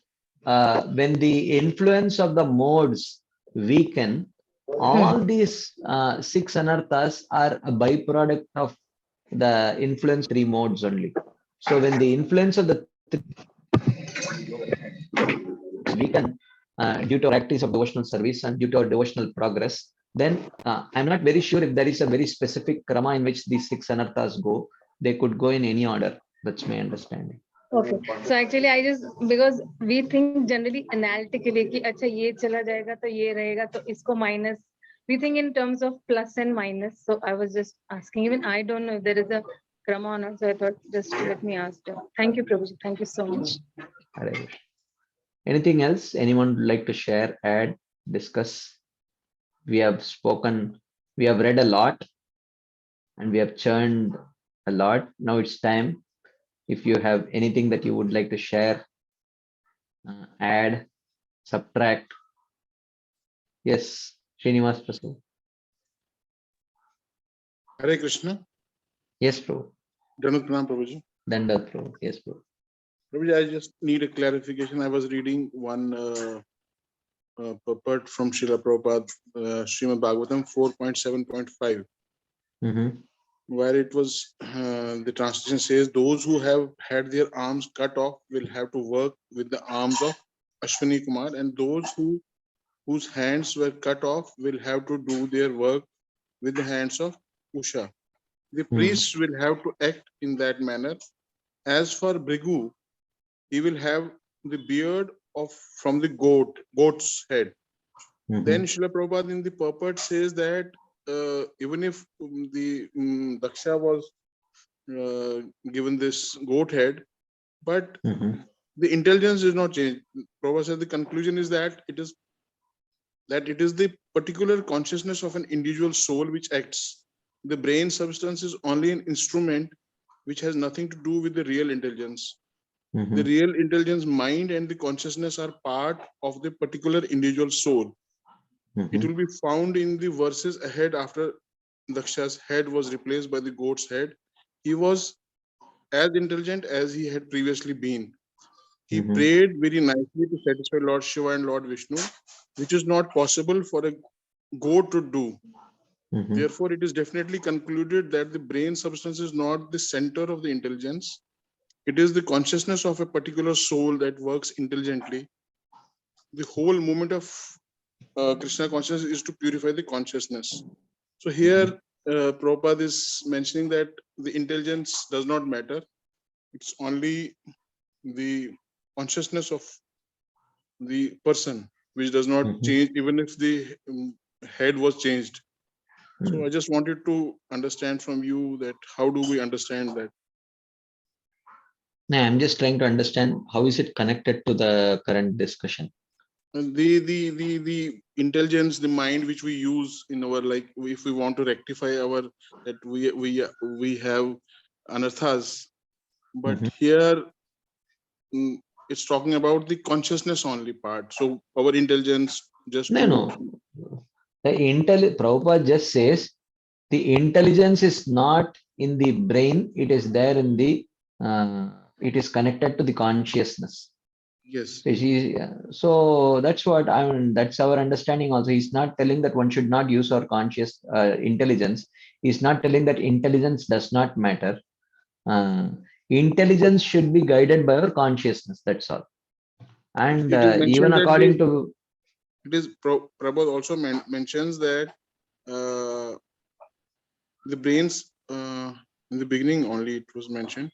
when the influence of the modes weaken, all these six anarthas are a byproduct of the influence three modes only. So when the influence of the weaken due to our practice of devotional service and due to our devotional progress, then I'm not very sure if there is a very specific krama in which these six anarthas go. They could go in any order. That's my understanding. Okay. So actually I just, because we think generally analytically कि अच्छा ये चला जाएगा तो ये रहेगा तो इसको minus. We think in terms of plus and minus. So I was just asking. Even I don't know if there is a krama or not. So I thought just let me ask you. Thank you, Prabhuji. Thank you so much. Hare Krishna. Anything else anyone would like to share, add, discuss? We have spoken, we have read a lot and we have churned a lot. Now it's time. If you have anything that you would like to share, add, subtract. Yes, Srinivas Prasad. Hare Krishna. Yes, bro. Danut Pranam, Prabhuji. Dandat, bro. Yes, bro. Prabhuji, I just need a clarification. I was reading one purport from Srila Prabhupada, Srimad Bhagavatam 4.7.5, where it was, the translation says, those who have had their arms cut off will have to work with the arms of Ashwini Kumar, and those whose hands were cut off will have to do their work with the hands of Usha. The priests will have to act in that manner. As for Brigu, he will have the beard from the goat's head. Then Srila Prabhupada in the purport says that even if the Daksha was given this goat head, but the intelligence is not changed. Prabhupada said the conclusion is that it is the particular consciousness of an individual soul which acts. The brain substance is only an instrument which has nothing to do with the real intelligence. The real intelligence, mind, and the consciousness are part of the particular individual soul. It will be found in the verses ahead after Daksha's head was replaced by the goat's head. He was as intelligent as he had previously been. He prayed very nicely to satisfy Lord Shiva and Lord Vishnu, which is not possible for a goat to do. Therefore, it is definitely concluded that the brain substance is not the center of the intelligence. It is the consciousness of a particular soul that works intelligently. The whole movement of Krishna consciousness is to purify the consciousness. So here, Prabhupada is mentioning that the intelligence does not matter. It's only the consciousness of the person which does not change, even if the head was changed. So I just wanted to understand from you that how do we understand that? I'm just trying to understand how is it connected to the current discussion. The intelligence, the mind which we use in our, like, if we want to rectify our, that we have anarthas, but here it's talking about the consciousness only part. So our intelligence just No. The Prabhupada just says the intelligence is not in the brain, it is there in the it is connected to the consciousness. Yes. So that's what that's our understanding also. He's not telling that one should not use our conscious intelligence. He's not telling that intelligence does not matter. Intelligence should be guided by our consciousness, that's all. And even according to it is Prabhupada also mentions that the brains in the beginning only it was mentioned.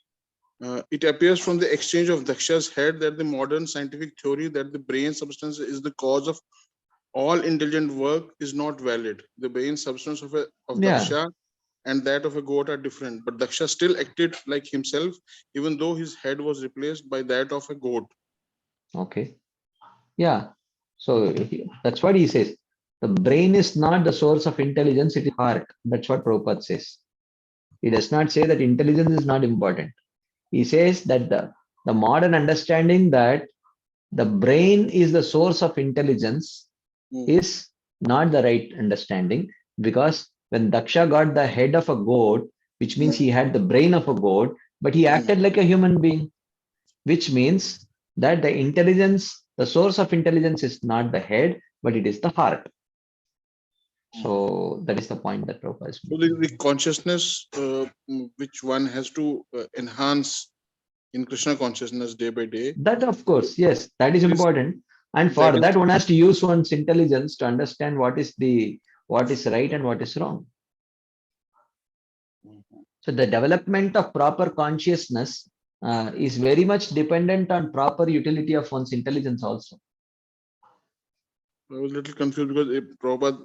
It appears from the exchange of Daksha's head that the modern scientific theory that the brain substance is the cause of all intelligent work is not valid. The brain substance of Daksha and that of a goat are different, but Daksha still acted like himself, even though his head was replaced by that of a goat. Okay. Yeah. So that's what he says. The brain is not the source of intelligence, it is heart. That's what Prabhupada says. He does not say that intelligence is not important. He says that the modern understanding that the brain is the source of intelligence is not the right understanding, because when Daksha got the head of a goat, which means he had the brain of a goat, but he acted like a human being, which means that the intelligence, the source of intelligence is not the head, but it is the heart. So that is the point that Prabhupada is So making. the consciousness which one has to enhance in Krishna consciousness day by day. That, of course, yes, that is important. And for That is, that, one has to use one's intelligence to understand what is right and what is wrong. So the development of proper consciousness is very much dependent on proper utility of one's intelligence also. I was a little confused because Prabhupada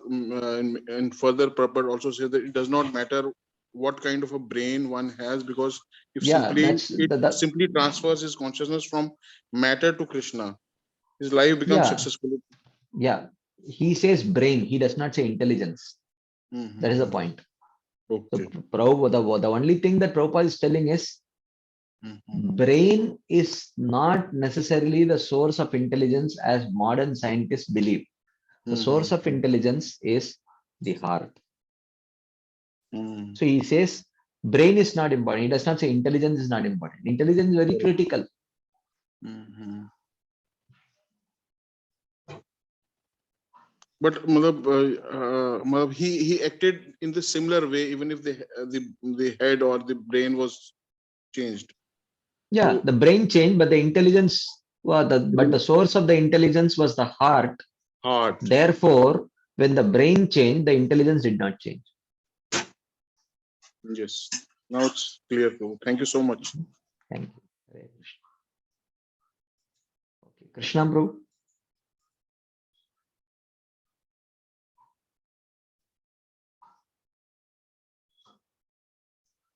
and further Prabhupada also said that it does not matter what kind of a brain one has, because if it simply transfers his consciousness from matter to Krishna, his life becomes successful. Yeah, he says brain, he does not say intelligence. That is the point. Okay. So Prabhupada, the only thing that Prabhupada is telling is brain is not necessarily the source of intelligence as modern scientists believe. The source of intelligence is the heart. So he says brain is not important. He does not say intelligence is not important. Intelligence is very critical. But he acted in the similar way, even if the head or the brain was changed. Yeah, So, the brain changed, but the intelligence, but the source of the intelligence was the heart. Therefore, when the brain changed, the intelligence did not change. Yes, now it's clear. Thank you so much. Thank you. Hare Krishna. Okay, Krishna Prabhu.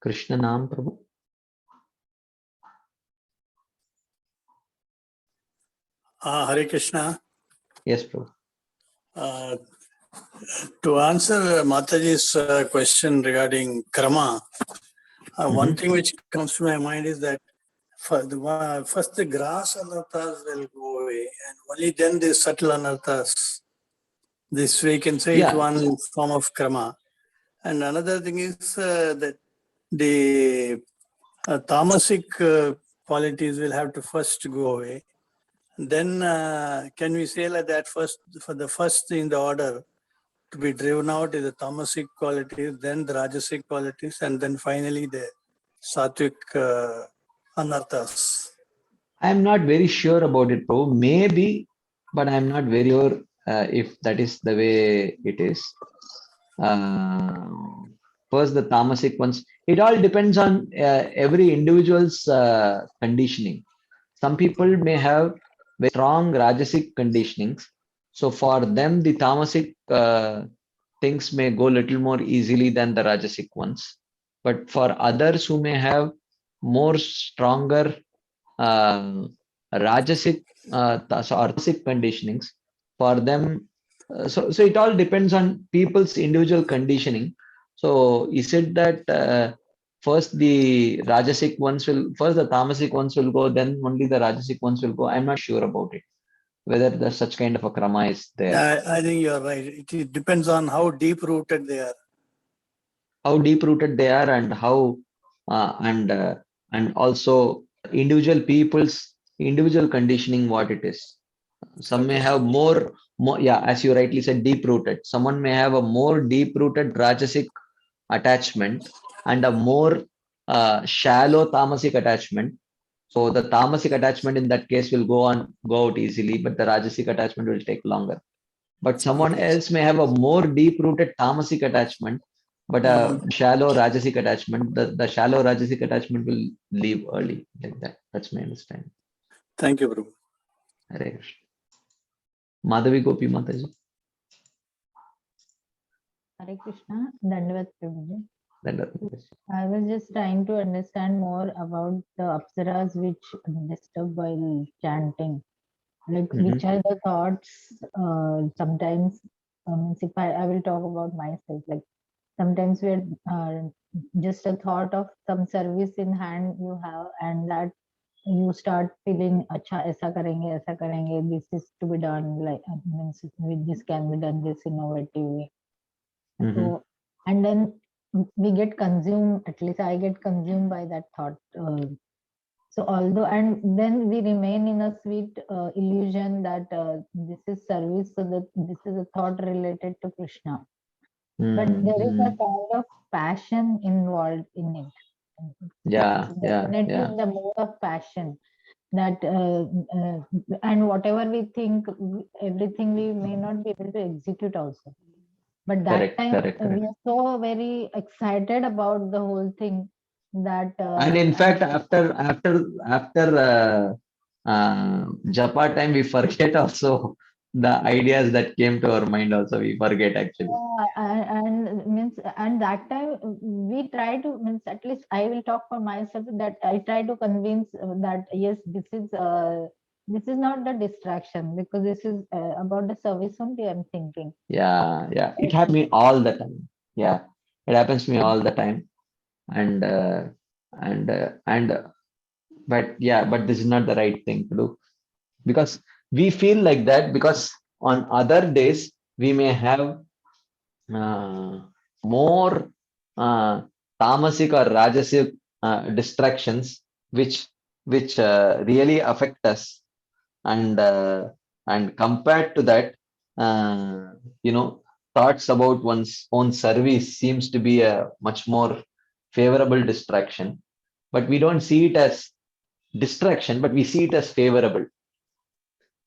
Krishna Nam Prabhu. Hare Krishna. Yes, Prabhu. To answer Mataji's question regarding karma, one thing which comes to my mind is that first the grass anarthas will go away, and only then the subtle anarthas. This we can say it's one form of karma. And another thing is that the tamasic qualities will have to first go away. Then can we say like that first, for the first in the order to be driven out is the tamasic qualities, then the rajasic qualities, and then finally the sattvic anarthas? I am not very sure about it, Prabhu. Maybe, but I am not very sure if that is the way it is. First, the tamasic ones. It all depends on every individual's conditioning. Some people may have very strong rajasic conditionings. So for them, the tamasic things may go a little more easily than the rajasic ones. But for others who may have more stronger rajasic or tamasic conditionings, for them, so it all depends on people's individual conditioning. So is it that first the rajasic ones will, first the tamasic ones will go, then only the rajasic ones will go? I'm not sure about it, whether there's such kind of a krama is there. I think you're right. It depends on how deep rooted they are. How deep rooted they are, and how and also individual people's individual conditioning, what it is. Some may have more, yeah, as you rightly said, deep rooted. Someone may have a more deep rooted rajasic attachment and a more shallow tamasic attachment. So the tamasic attachment in that case will go out easily, but the rajasic attachment will take longer. But someone else may have a more deep rooted tamasic attachment, but a shallow rajasic attachment. The shallow rajasic attachment will leave early, like that. That's my understanding. Thank you, Prabhu. Hare Krishna. Madhavi Gopi Mataji. Hare Krishna, Dandavat Prabhuji. Dandavat. I was just trying to understand more about the apsaras which disturb while chanting. Like, which are the thoughts sometimes, if I will talk about myself, like sometimes we're just a thought of some service in hand you have, and that you start feeling, acha, aisa karenge, this is to be done, like, means this can be done this innovative way. So, and then we get consumed, at least I get consumed by that thought. So although, and then we remain in a sweet illusion that this is service, so that this is a thought related to Krishna. but there is a Mm. kind of passion involved in it. Yeah, It's yeah, definitely yeah. in the mode of passion that and whatever we think, everything we may not be able to execute also. But that Correct, time correct, we correct. are so very excited about the whole thing that And in fact, after Japa time, we forget also the ideas that came to our mind. Also, we forget actually. yeah, and means and that time we try to means at least I will talk for myself that I try to convince that yes, this is not the distraction because this is about the service only I'm thinking. Yeah, yeah. It happens me all the time. Yeah, it happens to me all the time. And but yeah, but this is not the right thing to do, because we feel like that because on other days we may have uh, more tamasic or rajasic distractions which really affect us, and compared to that, uh, you know thoughts about one's own service seems to be a much more favorable distraction, but we don't see it as distraction, but we see it as favorable.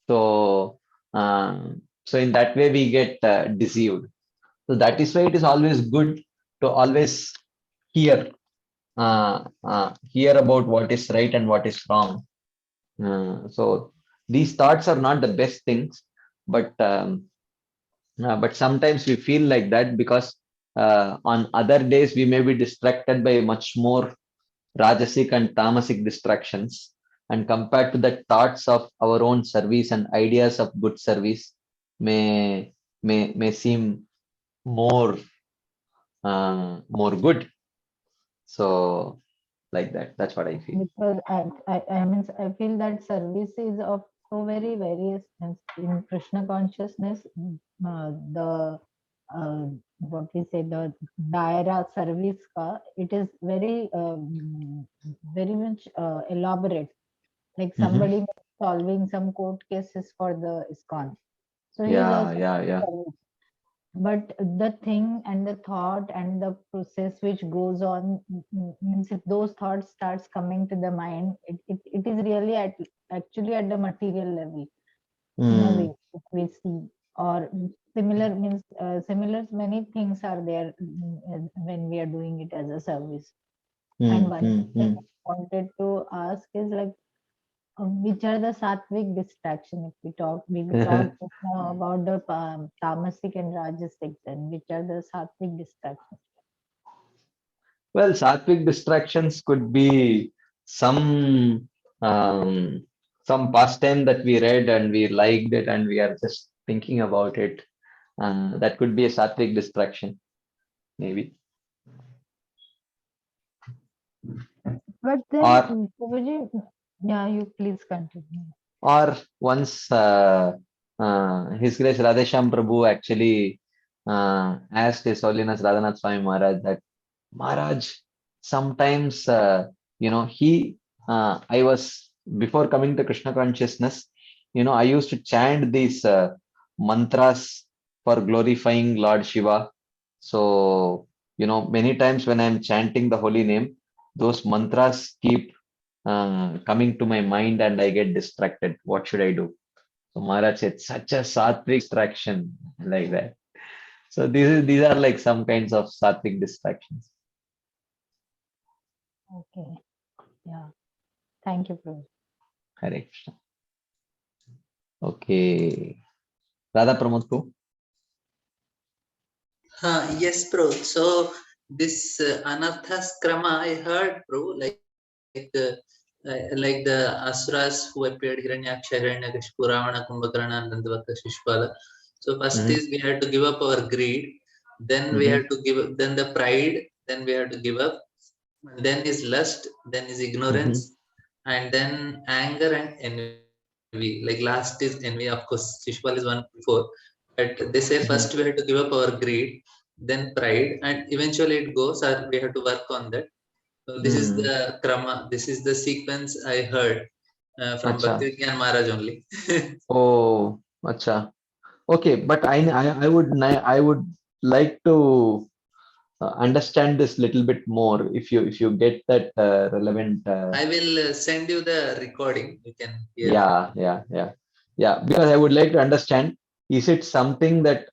So so in that way we get deceived. So that is why it is always good to always hear hear about what is right and what is wrong. So these thoughts are not the best things, but sometimes we feel like that because on other days we may be distracted by much more rajasic and tamasic distractions, and compared to the thoughts of our own service and ideas of good service may may seem more more good. So like that, that's what I feel. Because I mean I feel that service is of so very various things in Krishna consciousness. The what we say the daira service ka it is very very much elaborate. Like Hmm. somebody solving some court cases for the ISKCON, so he is Yeah, also yeah, yeah. service. But the thing and the thought and the process which goes on means if those thoughts starts coming to the mind, it is really actually at the material level in a way Mm, if we see, or similar means similar many things are there when we are doing it as a service. And mm, one mm, thing mm. I wanted to ask is like which are the sattvic distraction? If we talk now about the tamasic and rajasic, then which are the sattvic distractions? Well, sattvic distractions could be some um, some pastime that we read and we liked it and we are just thinking about it. That could be a sattvic distraction, maybe. But then, Or Prabhuji, yeah, you please continue. or once His Grace Radhesham Prabhu actually asked His Holiness Radhanath Swami Maharaj that, Maharaj, sometimes I was, before coming to Krishna consciousness, I used to chant these mantras for glorifying Lord Shiva. So many times when I'm chanting the holy name, those mantras keep coming to my mind and I get distracted. What should I do? So Maharaj said, such a sattvic distraction, like that. So these are like some kinds of sattvic distractions. Okay, yeah, thank you, Prabhuji. Hare Krishna. Okay. Radha Pramod ko? Yes, bro. So this anarthas krama I heard, bro, like the asuras who appeared Hiranyaksha, Hiranyakashipu, Ravana, Kumbhakarna, and Dandavata Shishpala. So first is we had to give up our greed, then we had to give up, then the pride, then we had to give up, then is lust, then is ignorance, and then anger and envy. Like last is envy, of course, Shishpal is one before, but they say first we had to give up our greed, then pride, and eventually it goes, or we have to work on that. So this is the krama, this is the sequence I heard from Acha. Bhakti Vigyan Maharaj only. Oh, acha. Okay, but I would like to understand this little bit more. If you get that relevant. I will send you the recording. You can hear. Yeah. Because I would like to understand: is it something that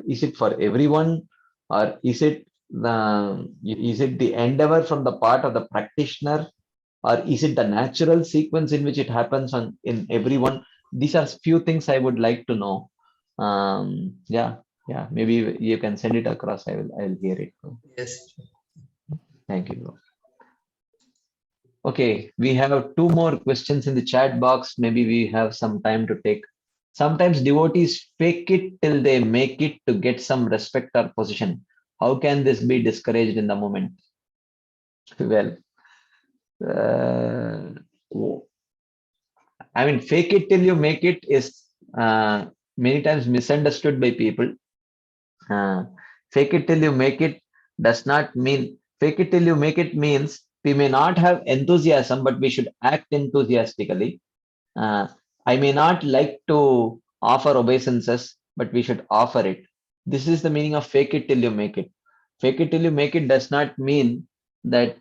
is it for everyone, or is it the endeavor from the part of the practitioner, or is it the natural sequence in which it happens in everyone? These are few things I would like to know. Yeah, maybe you can send it across. I'll hear it. Yes. Thank you, bro. Okay, we have two more questions in the chat box. Maybe we have some time to take. Sometimes devotees fake it till they make it to get some respect or position. How can this be discouraged in the moment? Well, uh, I mean, fake it till you make it is many times misunderstood by people. Uh, Fake it till you make it does not mean, fake it till you make it means we may not have enthusiasm, but we should act enthusiastically. Uh, I may not like to offer obeisances, but we should offer it. This is the meaning of fake it till you make it. Fake it till you make it does not mean that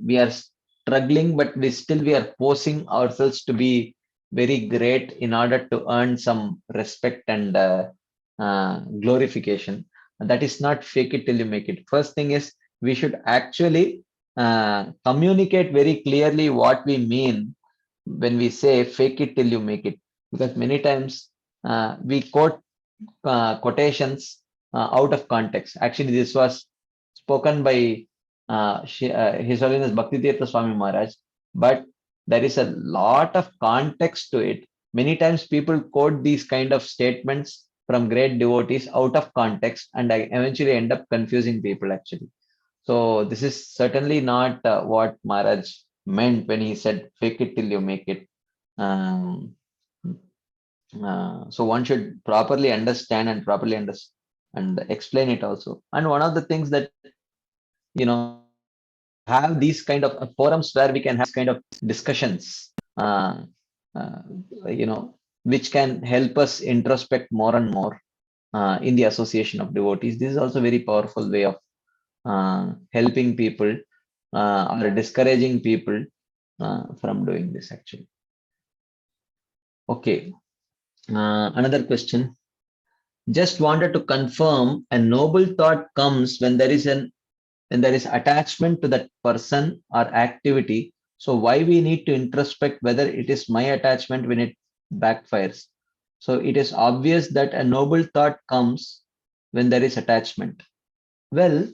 we are struggling, but we are posing ourselves to be very great in order to earn some respect and glorification. That is not fake it till you make it. First thing is we should actually communicate very clearly what we mean when we say fake it till you make it, because many times we quote quotations out of context. Actually, this was spoken by His Holiness Bhakti Tirtha Swami Maharaj, but there is a lot of context to it. Many times people quote these kind of statements from great devotees out of context, and I eventually end up confusing people actually. So this is certainly not what Maharaj meant when he said fake it till you make it. Um, so one should properly understand and properly understand and explain it also. And one of the things that we should have these kind of forums where we can have kind of discussions, uh, uh, which can help us introspect more and more in the association of devotees. This is also a very powerful way of helping people or discouraging people from doing this actually. Okay, another question. Just wanted to confirm, a noble thought comes when there is attachment to that person or activity. So why we need to introspect whether it is my attachment when it backfires? So it is obvious that a noble thought comes when there is attachment. Well,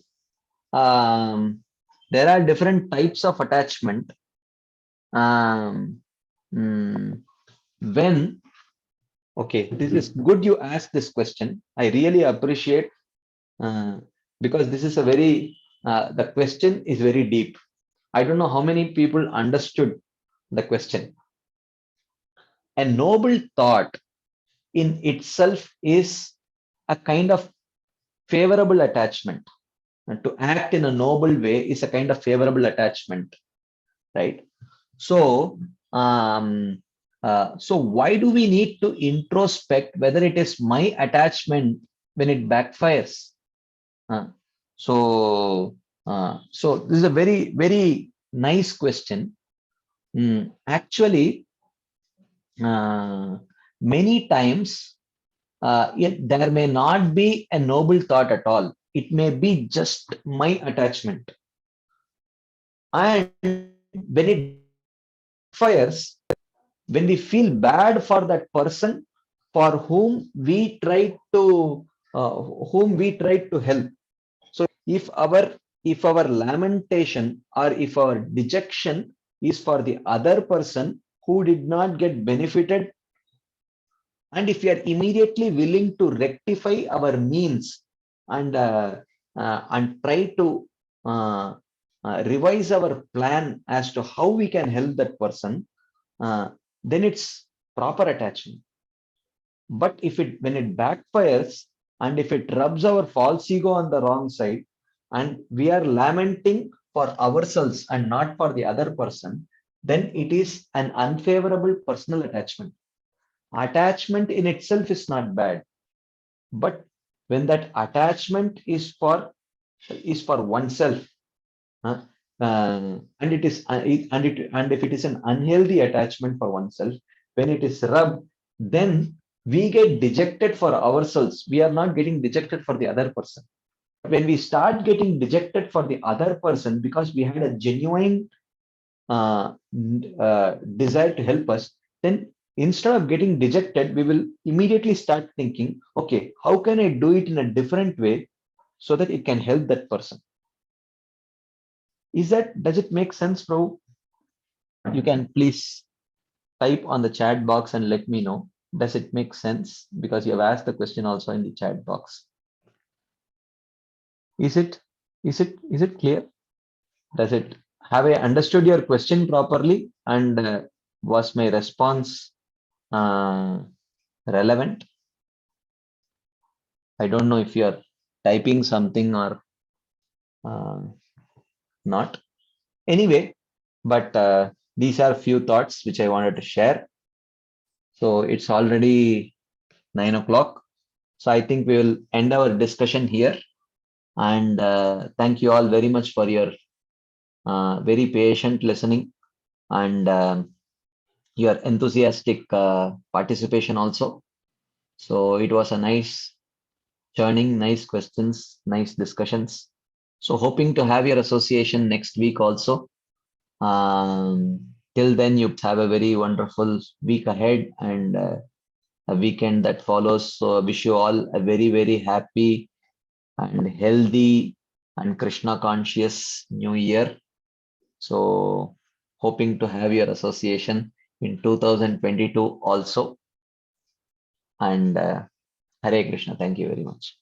there are different types of attachment. When Okay, this is good you asked this question. I really appreciate because this is a very the question is very deep. I don't know how many people understood the question. A noble thought in itself is a kind of favorable attachment. And to act in a noble way is a kind of favorable attachment, right? So, so why do we need to introspect whether it is my attachment when it backfires? So this is a very, very nice question. Actually, many times there may not be a noble thought at all. It may be just my attachment. And when it fires, when we feel bad for that person for whom we try to help. So if our lamentation or if our dejection is for the other person who did not get benefited, and if we are immediately willing to rectify our means and try to revise our plan as to how we can help that person, then it's proper attachment. But when it backfires and if it rubs our false ego on the wrong side and we are lamenting for ourselves and not for the other person, then it is an unfavorable personal attachment. Attachment in itself is not bad, but when that attachment is for oneself, and it is and if it is an unhealthy attachment for oneself, when it is rubbed, then we get dejected for ourselves. We are not getting dejected for the other person. When we start getting dejected for the other person because we had a genuine desire to help us, then instead of getting dejected, we will immediately start thinking, okay, how can I do it in a different way so that it can help that person? Does it make sense, bro? You can please type on the chat box and let me know. Does it make sense? Because you have asked the question also in the chat box. Is it clear? Have I understood your question properly? And was my response relevant? I don't know if you are typing something or not. Anyway, but these are few thoughts which I wanted to share. So it's already 9 o'clock. So I think we will end our discussion here. And thank you all very much for your very patient listening and your enthusiastic participation also. So it was a nice churning, nice questions, nice discussions. So hoping to have your association next week also. Till then, you have a very wonderful week ahead and a weekend that follows. So I wish you all a very, very happy and healthy and Krishna conscious new year. So hoping to have your association in 2022 also. And Hare Krishna. Thank you very much.